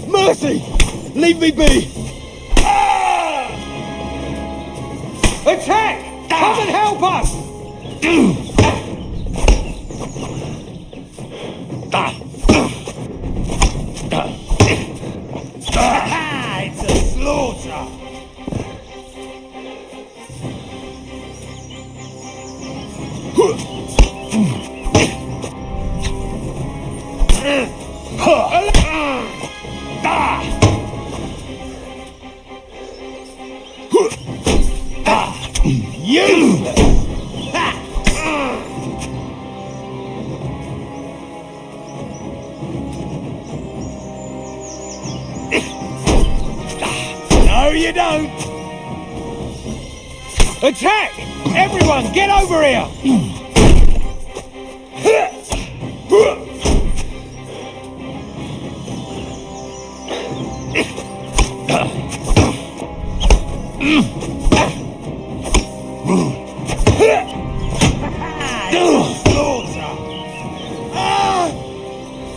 Mercy! Leave me be! Attack! Come and help us! It's a slaughter! Useless! No, you don't! Attack! Everyone, get over here!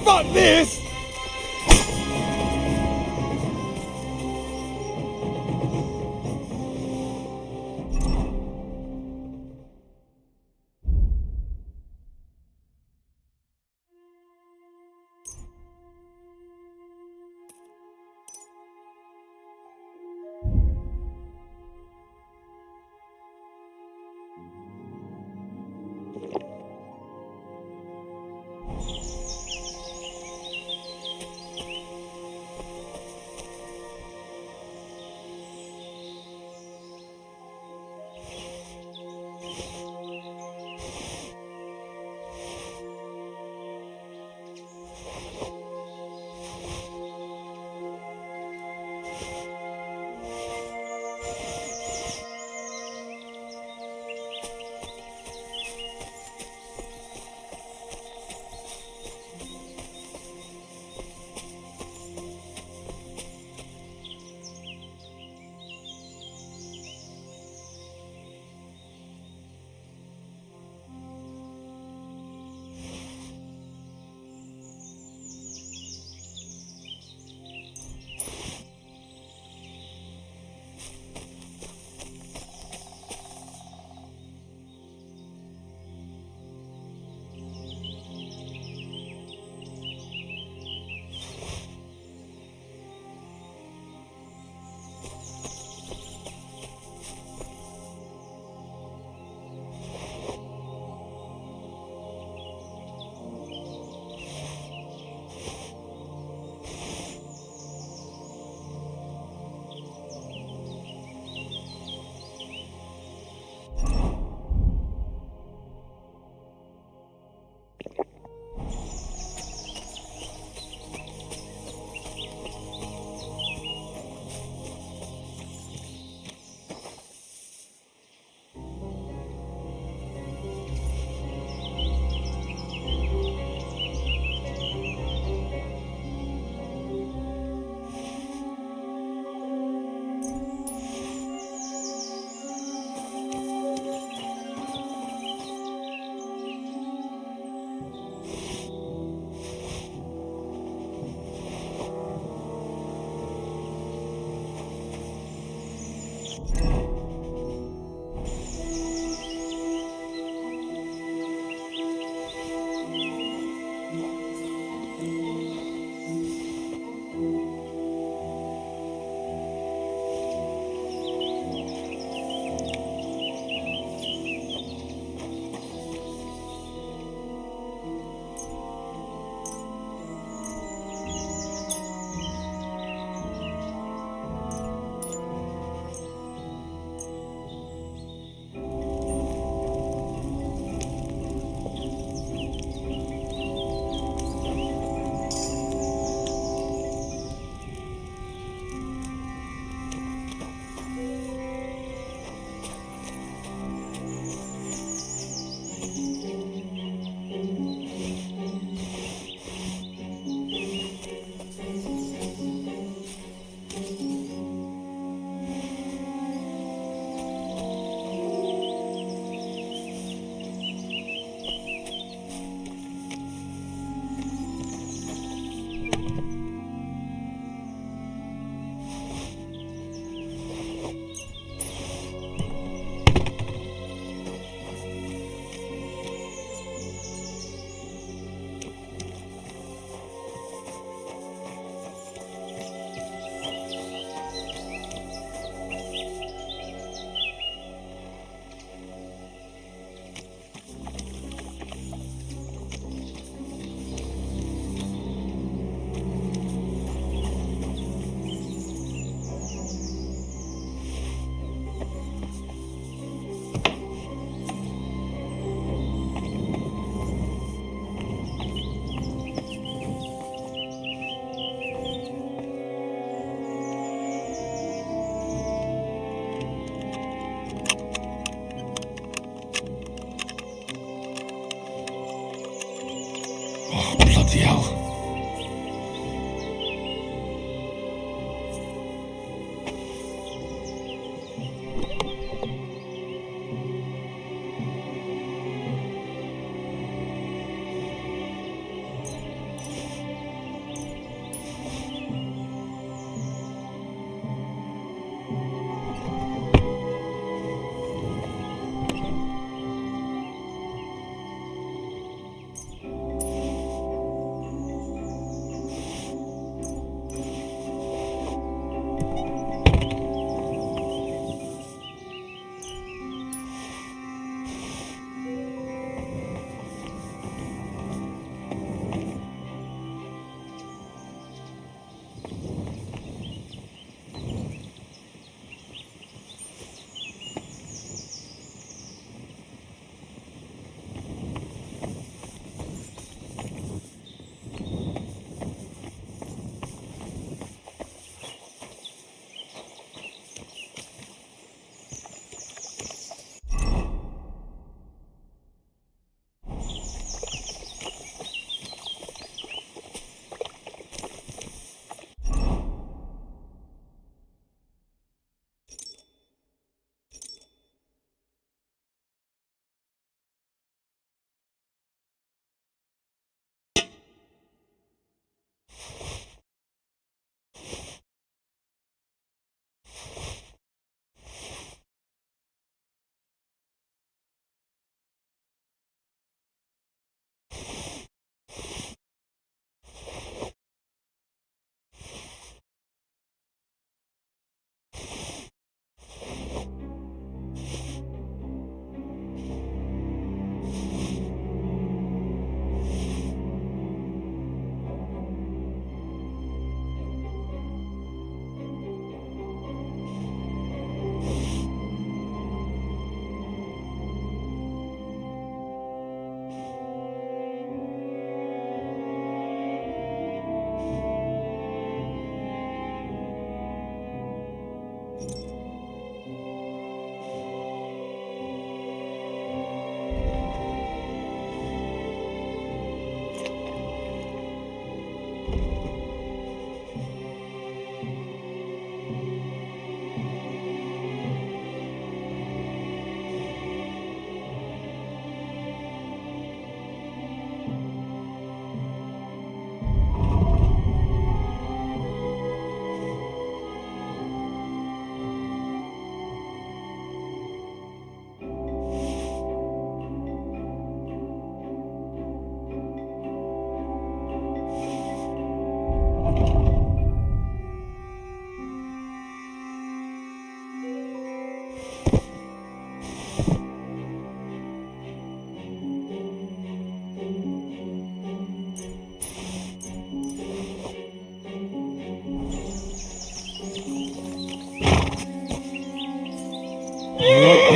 Fuck this!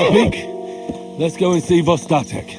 Pepik, let's go and see Vostatek.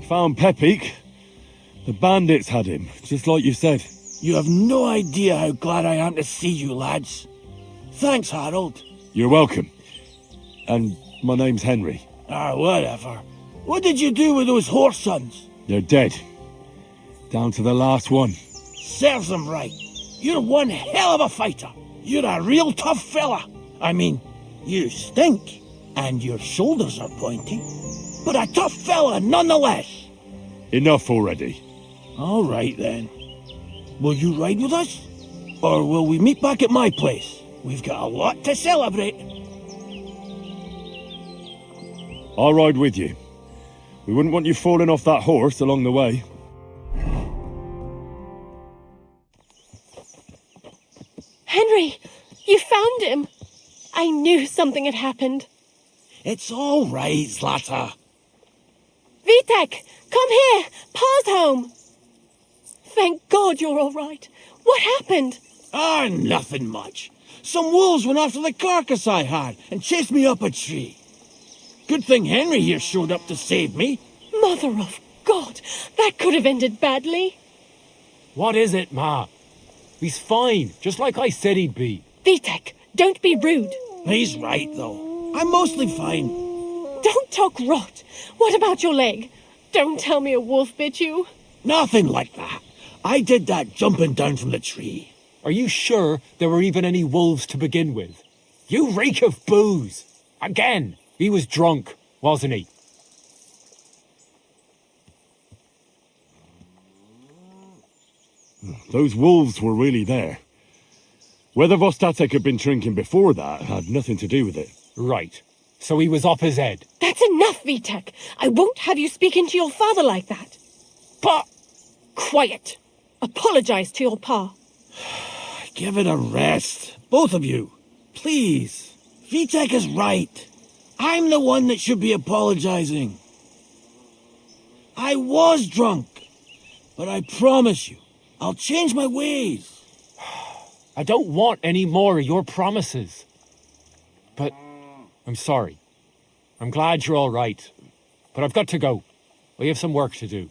Found Pepik. The bandits had him, just like you said. You have no idea how glad I am to see you, lads. Thanks, Harold. You're welcome. And my name's Henry. Whatever. What did you do with those horse sons? They're dead. Down to the last one. Serves them right. You're one hell of a fighter. You're a real tough fella. I mean, you stink, and your shoulders are pointy. But a tough fella nonetheless. Enough already. All right, then. Will you ride with us? Or will we meet back at my place? We've got a lot to celebrate. I'll ride with you. We wouldn't want you falling off that horse along the way. Henry, you found him. I knew something had happened. It's all right, Zlata. Vitek, come here. Pa's home. Thank God you're all right. What happened? Nothing much. Some wolves went after the carcass I had and chased me up a tree. Good thing Henry here showed up to save me. Mother of God, that could have ended badly. What is it, Ma? He's fine, just like I said he'd be. Vitek, don't be rude. He's right, though. I'm mostly fine. Don't talk rot. What about your leg? Don't tell me a wolf bit you. Nothing like that. I did that jumping down from the tree. Are you sure there were even any wolves to begin with? You reek of booze. Again, he was drunk, wasn't he? Those wolves were really there. Whether Vostatek had been drinking before that had nothing to do with it. Right. So he was up his head. That's enough, Vitek. I won't have you speaking to your father like that. Pa! Quiet. Apologize to your pa. Give it a rest. Both of you. Please. Vitek is right. I'm the one that should be apologizing. I was drunk. But I promise you, I'll change my ways. I don't want any more of your promises. But I'm sorry. I'm glad you're all right. But I've got to go. We have some work to do.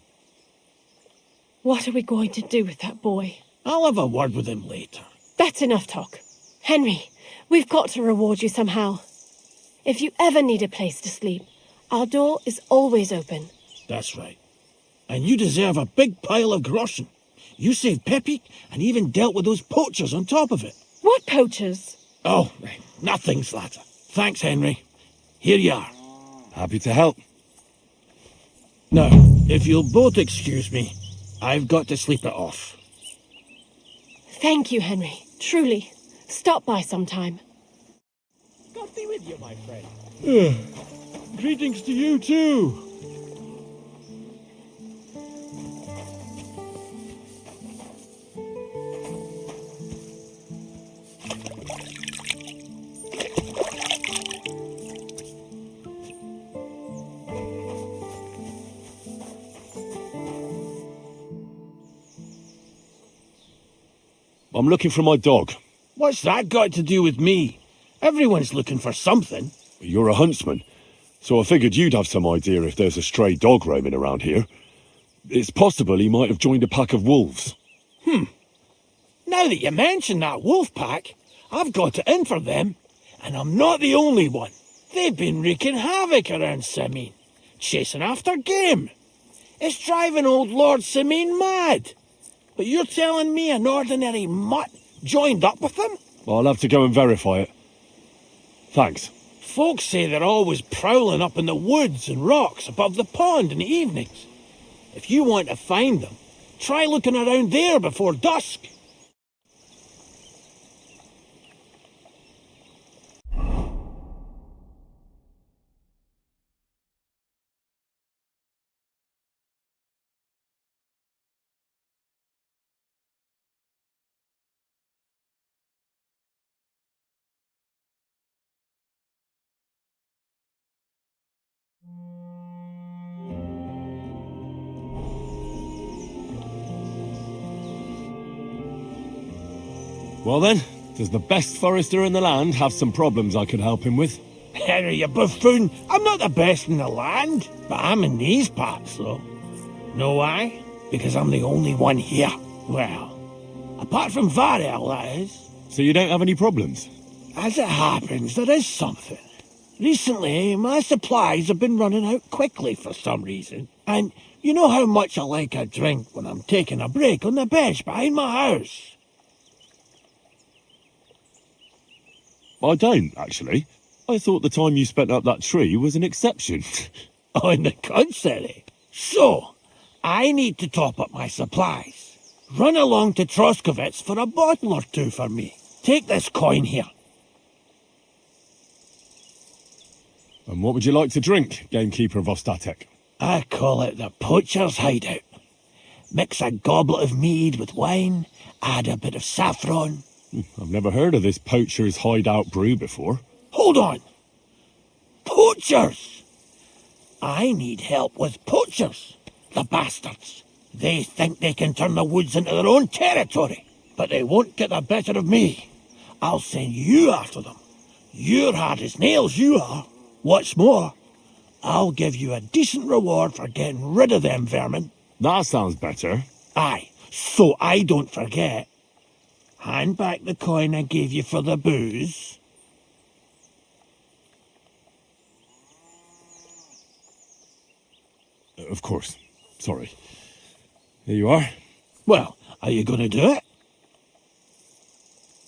What are we going to do with that boy? I'll have a word with him later. That's enough talk. Henry, we've got to reward you somehow. If you ever need a place to sleep, our door is always open. That's right. And you deserve a big pile of groschen. You saved Pepik and even dealt with those poachers on top of it. What poachers? Oh, nothing, Zlata. Thanks, Henry. Here you are. Happy to help. Now, if you'll both excuse me, I've got to sleep it off. Thank you, Henry. Truly. Stop by sometime. God be with you, my friend. Greetings to you too. I'm looking for my dog. What's that got to do with me? Everyone's looking for something. You're a huntsman, so I figured you'd have some idea if there's a stray dog roaming around here. It's possible he might have joined a pack of wolves. Now that you mention that wolf pack, I've got it in for them. And I'm not the only one. They've been wreaking havoc around Simene, chasing after game. It's driving old Lord Simene mad. But you're telling me an ordinary mutt joined up with them? I'll have to go and verify it. Thanks. Folks say they're always prowling up in the woods and rocks above the pond in the evenings. If you want to find them, try looking around there before dusk. Well then, does the best forester in the land have some problems I could help him with? Henry, you buffoon. I'm not the best in the land, but I'm in these parts, though. Know why? Because I'm the only one here. Well, apart from Varel, that is. So you don't have any problems? As it happens, there is something. Recently, my supplies have been running out quickly for some reason. And you know how much I like a drink when I'm taking a break on the bench behind my house. I don't, actually. I thought the time you spent up that tree was an exception. On the contrary. So, I need to top up my supplies. Run along to Troskovitz for a bottle or two for me. Take this coin here. And what would you like to drink, Gamekeeper Vostatek? I call it the poacher's hideout. Mix a goblet of mead with wine, add a bit of saffron. I've never heard of this poacher's hideout brew before. Hold on! Poachers! I need help with poachers. The bastards. They think they can turn the woods into their own territory, but they won't get the better of me. I'll send you after them. You're hard as nails, you are. What's more, I'll give you a decent reward for getting rid of them vermin. That sounds better. Aye, so I don't forget. Hand back the coin I gave you for the booze. Of course. Sorry. Here you are. Well, are you going to do it?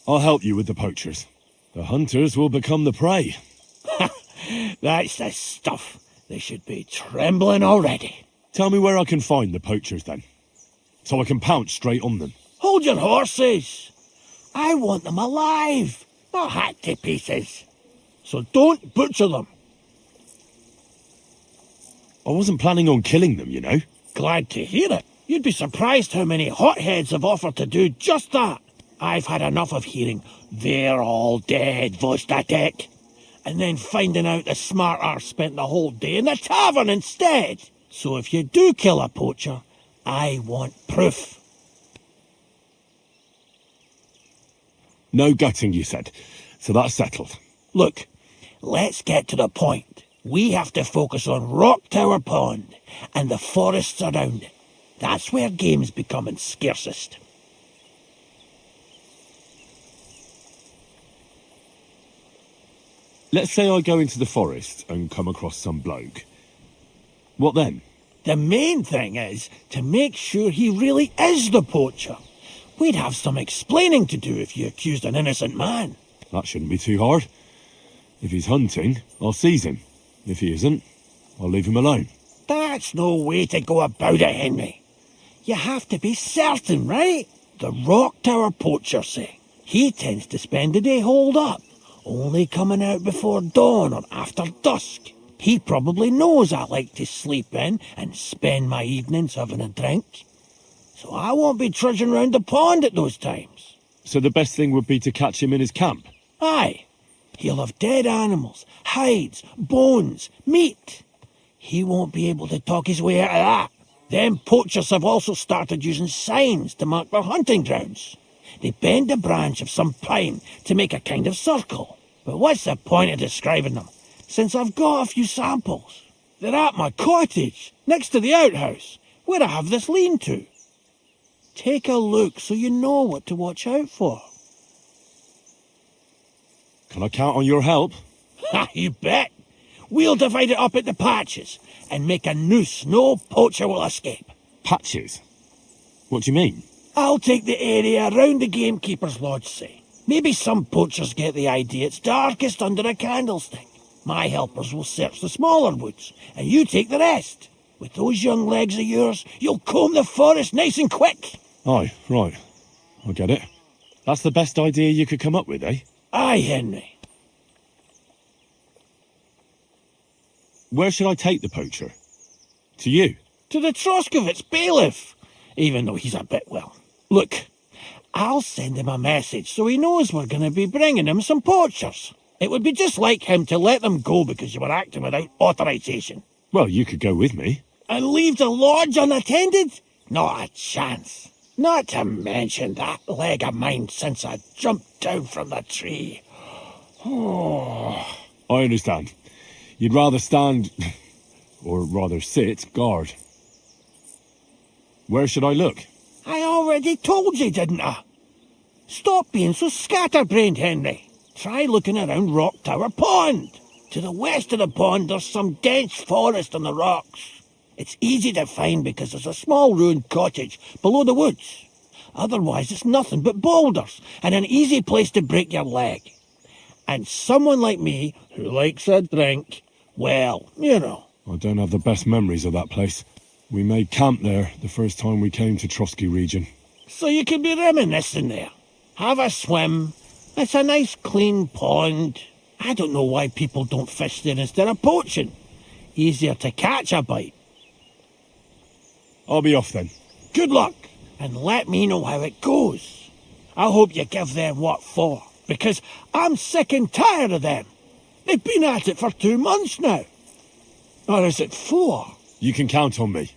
I'll help you with the poachers. The hunters will become the prey. That's the stuff. They should be trembling already. Tell me where I can find the poachers, then. So I can pounce straight on them. Hold your horses. I want them alive, not hacked to pieces. So don't butcher them. I wasn't planning on killing them, you know. Glad to hear it. You'd be surprised how many hotheads have offered to do just that. I've had enough of hearing, "They're all dead, Vostatek," and then finding out the smart arse spent the whole day in the tavern instead. So if you do kill a poacher, I want proof. No gutting, you said. So that's settled. Look, let's get to the point. We have to focus on Rock Tower Pond and the forests around it. That's where game's becoming scarcest. Let's say I go into the forest and come across some bloke. What then? The main thing is to make sure he really is the poacher. We'd have some explaining to do if you accused an innocent man. That shouldn't be too hard. If he's hunting, I'll seize him. If he isn't, I'll leave him alone. That's no way to go about it, Henry. You have to be certain, right? The Rock Tower poacher, say. He tends to spend the day holed up, only coming out before dawn or after dusk. He probably knows I like to sleep in and spend my evenings having a drink. So I won't be trudging round the pond at those times. So the best thing would be to catch him in his camp? Aye. He'll have dead animals, hides, bones, meat. He won't be able to talk his way out of that. Them poachers have also started using signs to mark their hunting grounds. They bend a branch of some pine to make a kind of circle. But what's the point of describing them, since I've got a few samples? They're at my cottage, next to the outhouse, where I have this lean-to. Take a look so you know what to watch out for. Can I count on your help? Ha, you bet. We'll divide it up into patches and make a noose no poacher will escape. Patches? What do you mean? I'll take the area around the Gamekeeper's lodge, say. Maybe some poachers get the idea it's darkest under a candlestick. My helpers will search the smaller woods, and you take the rest. With those young legs of yours, you'll comb the forest nice and quick. Aye, right. I get it. That's the best idea you could come up with, eh? Aye, Henry. Where should I take the poacher? To you? To the Troskovitz bailiff, even though he's a bit, well. Look, I'll send him a message so he knows we're going to be bringing him some poachers. It would be just like him to let them go because you were acting without authorization. Well, you could go with me. And leave the lodge unattended? Not a chance. Not to mention that leg of mine since I jumped down from the tree. I understand. You'd rather stand, or rather sit, guard. Where should I look? I already told you, didn't I? Stop being so scatterbrained, Henry. Try looking around Rock Tower Pond. To the west of the pond, there's some dense forest on the rocks. It's easy to find because there's a small ruined cottage below the woods. Otherwise, it's nothing but boulders and an easy place to break your leg. And someone like me, who likes a drink, well, you know. I don't have the best memories of that place. We made camp there the first time we came to Trotsky region. So you could be reminiscing there. Have a swim. It's a nice clean pond. I don't know why people don't fish there instead of poaching. Easier to catch a bite. I'll be off then. Good luck, and let me know how it goes. I hope you give them what for, because I'm sick and tired of them. They've been at it for 2 months now. Or is it 4? You can count on me.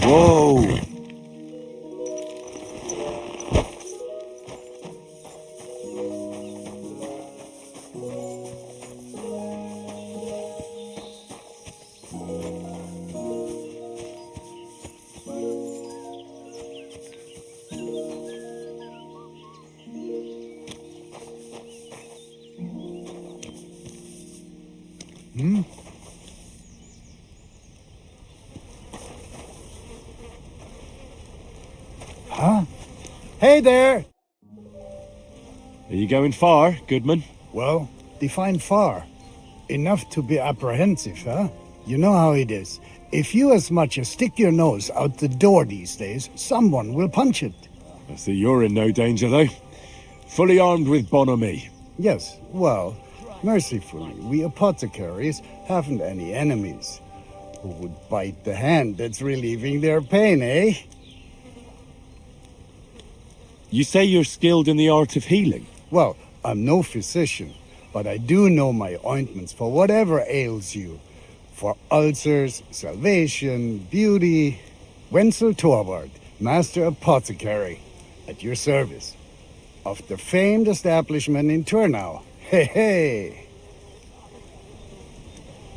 Whoa! Huh? Hey there! Are you going far, Goodman? Well, define far. Enough to be apprehensive, huh? You know how it is. If you as much as stick your nose out the door these days, someone will punch it. I see you're in no danger, though. Fully armed with bonhomie. Yes, well, Mercifully, we apothecaries haven't any enemies. Who would bite the hand that's relieving their pain, eh? You say you're skilled in the art of healing? Well, I'm no physician, but I do know my ointments for whatever ails you. For ulcers, salvation, beauty. Wenzel Torvald, Master Apothecary, at your service. Of the famed establishment in Turnau. Hey, hey!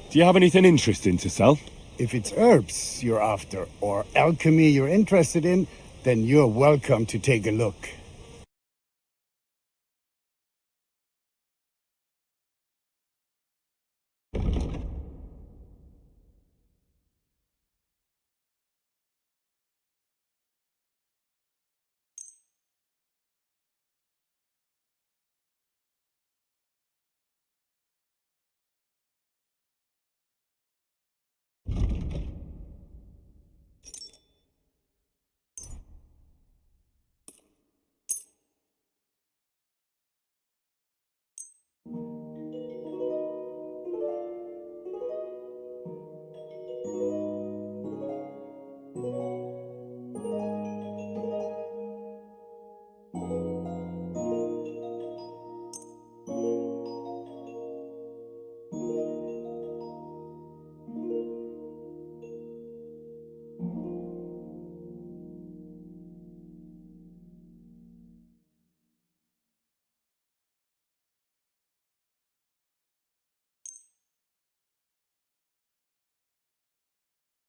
Do you have anything interesting to sell? If it's herbs you're after, or alchemy you're interested in, then you're welcome to take a look.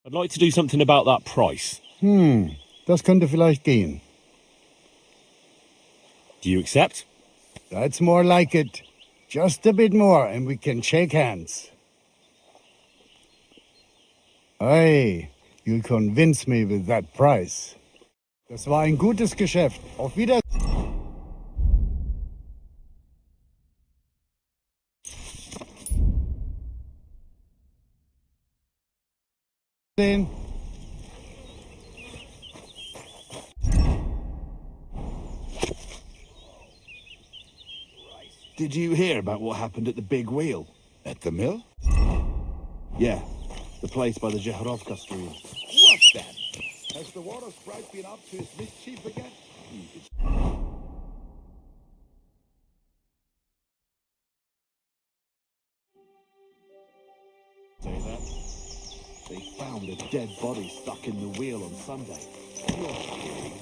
I'd like to do something about that price. Das könnte vielleicht gehen. Do you accept? That's more like it. Just a bit more and we can shake hands. Hey, you'll convince me with that price. Das war ein gutes Geschäft. Auf Wiedersehen. Did you hear about what happened at the big wheel? At the mill? Yeah, the place by the Jehorovka stream. What then? Has the water sprite been up to his mischief again? Say that? They found a dead body stuck in the wheel on Sunday. You're kidding.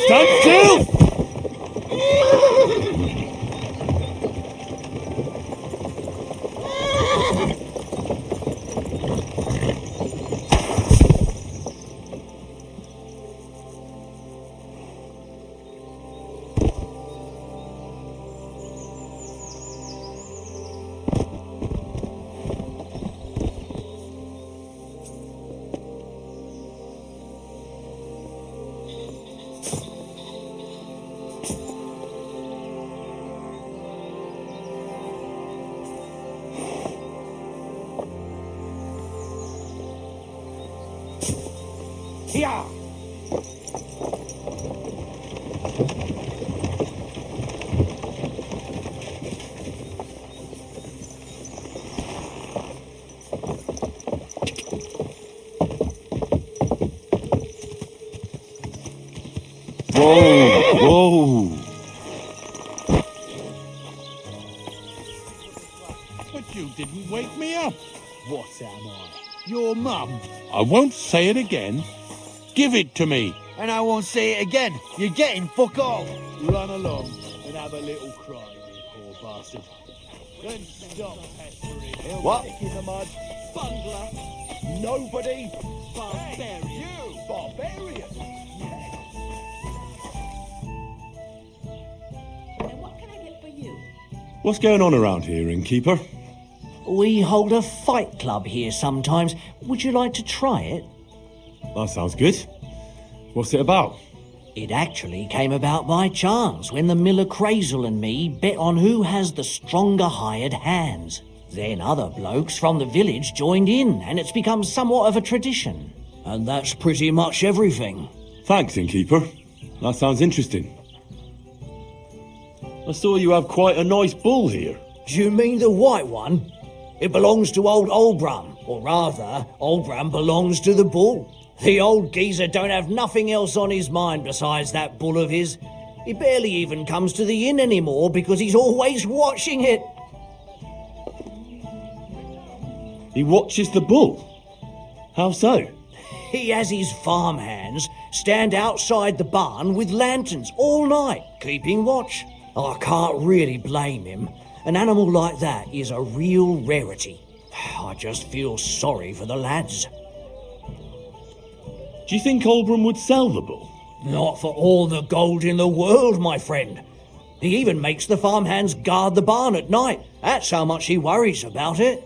Stand still! Here! Whoa! But you didn't wake me up. What am I? Your mum? I won't say it again. Give it to me. And I won't say it again. You're getting fuck off. Run along and have a little cry, you poor bastard. Then stop pestering. He'll What? kick in the mud. Bungler. Nobody. Barbarian. Hey, you! Barbarian! And what can I get for you? What's going on around here, Innkeeper? We hold a fight club here sometimes. Would you like to try it? That sounds good. What's it about? It actually came about by chance when the Miller Crazel and me bet on who has the stronger hired hands. Then other blokes from the village joined in, and it's become somewhat of a tradition. And that's pretty much everything. Thanks, Innkeeper. That sounds interesting. I saw you have quite a nice bull here. Do you mean the white one? It belongs to old Olbram, or rather, Olbram belongs to the bull. The old geezer don't have nothing else on his mind besides that bull of his. He barely even comes to the inn anymore because he's always watching it. He watches the bull? How so? He has his farmhands stand outside the barn with lanterns all night, keeping watch. I can't really blame him. An animal like that is a real rarity. I just feel sorry for the lads. Do you think Olbram would sell the bull? Not for all the gold in the world, my friend. He even makes the farmhands guard the barn at night. That's how much he worries about it.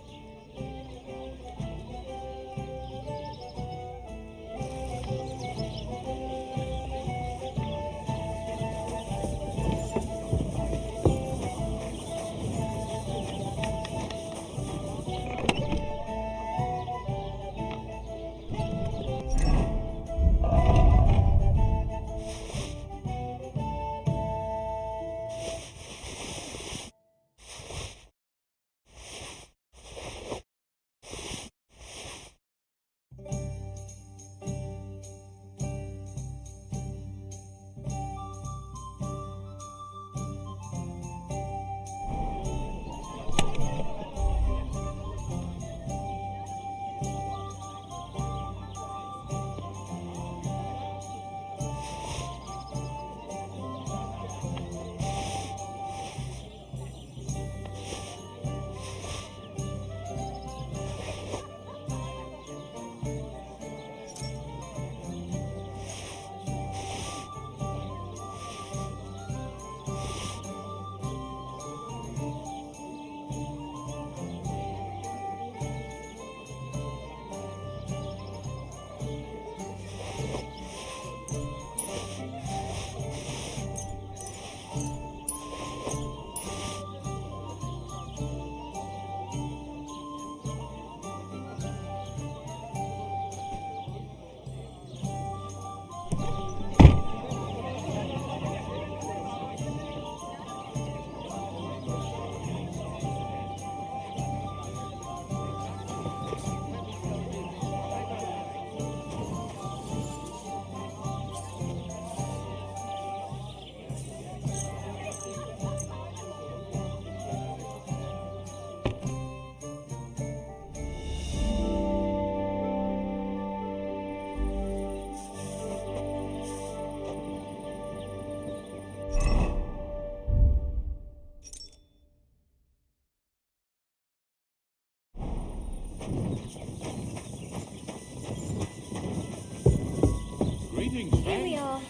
Here we are.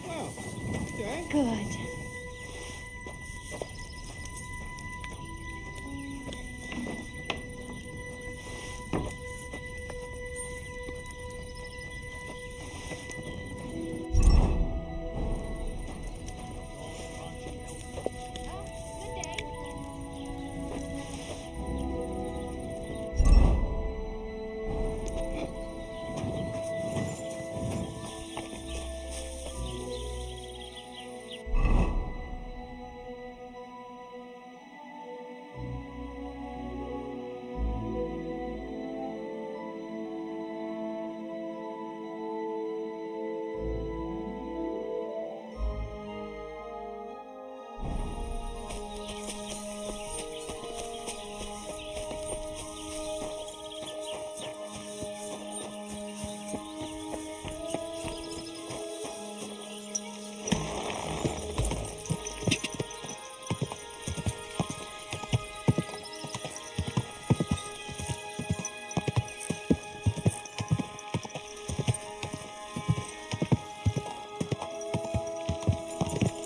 Good.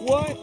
What?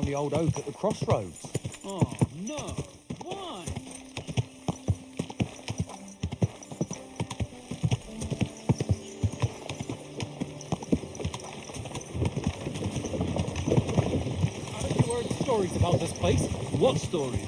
The old oak at the crossroads. Oh, no. Why? Haven't you heard stories about this place? What stories?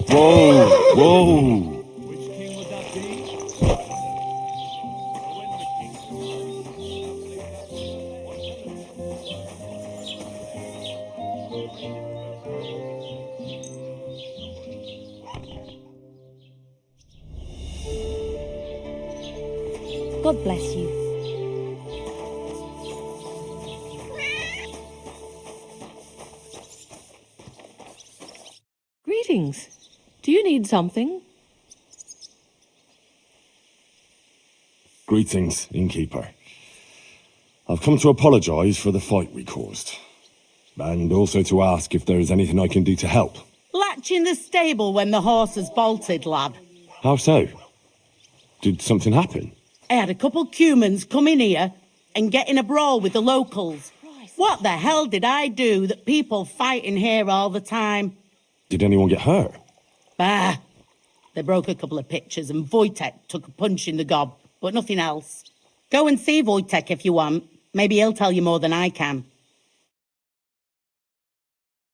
Whoa! Whoa! Which king would that be? God bless you. Greetings. Do you need something? Greetings, innkeeper. I've come to apologize for the fight we caused. And also to ask if there is anything I can do to help. Latch in the stable when the horses bolted, lad. How so? Did something happen? I had a couple cumans come in here and get in a brawl with the locals. What the hell did I do that people fight in here all the time? Did anyone get hurt? Bah! They broke a couple of pictures and Voitek took a punch in the gob, but nothing else. Go and see Voitek if you want. Maybe he'll tell you more than I can.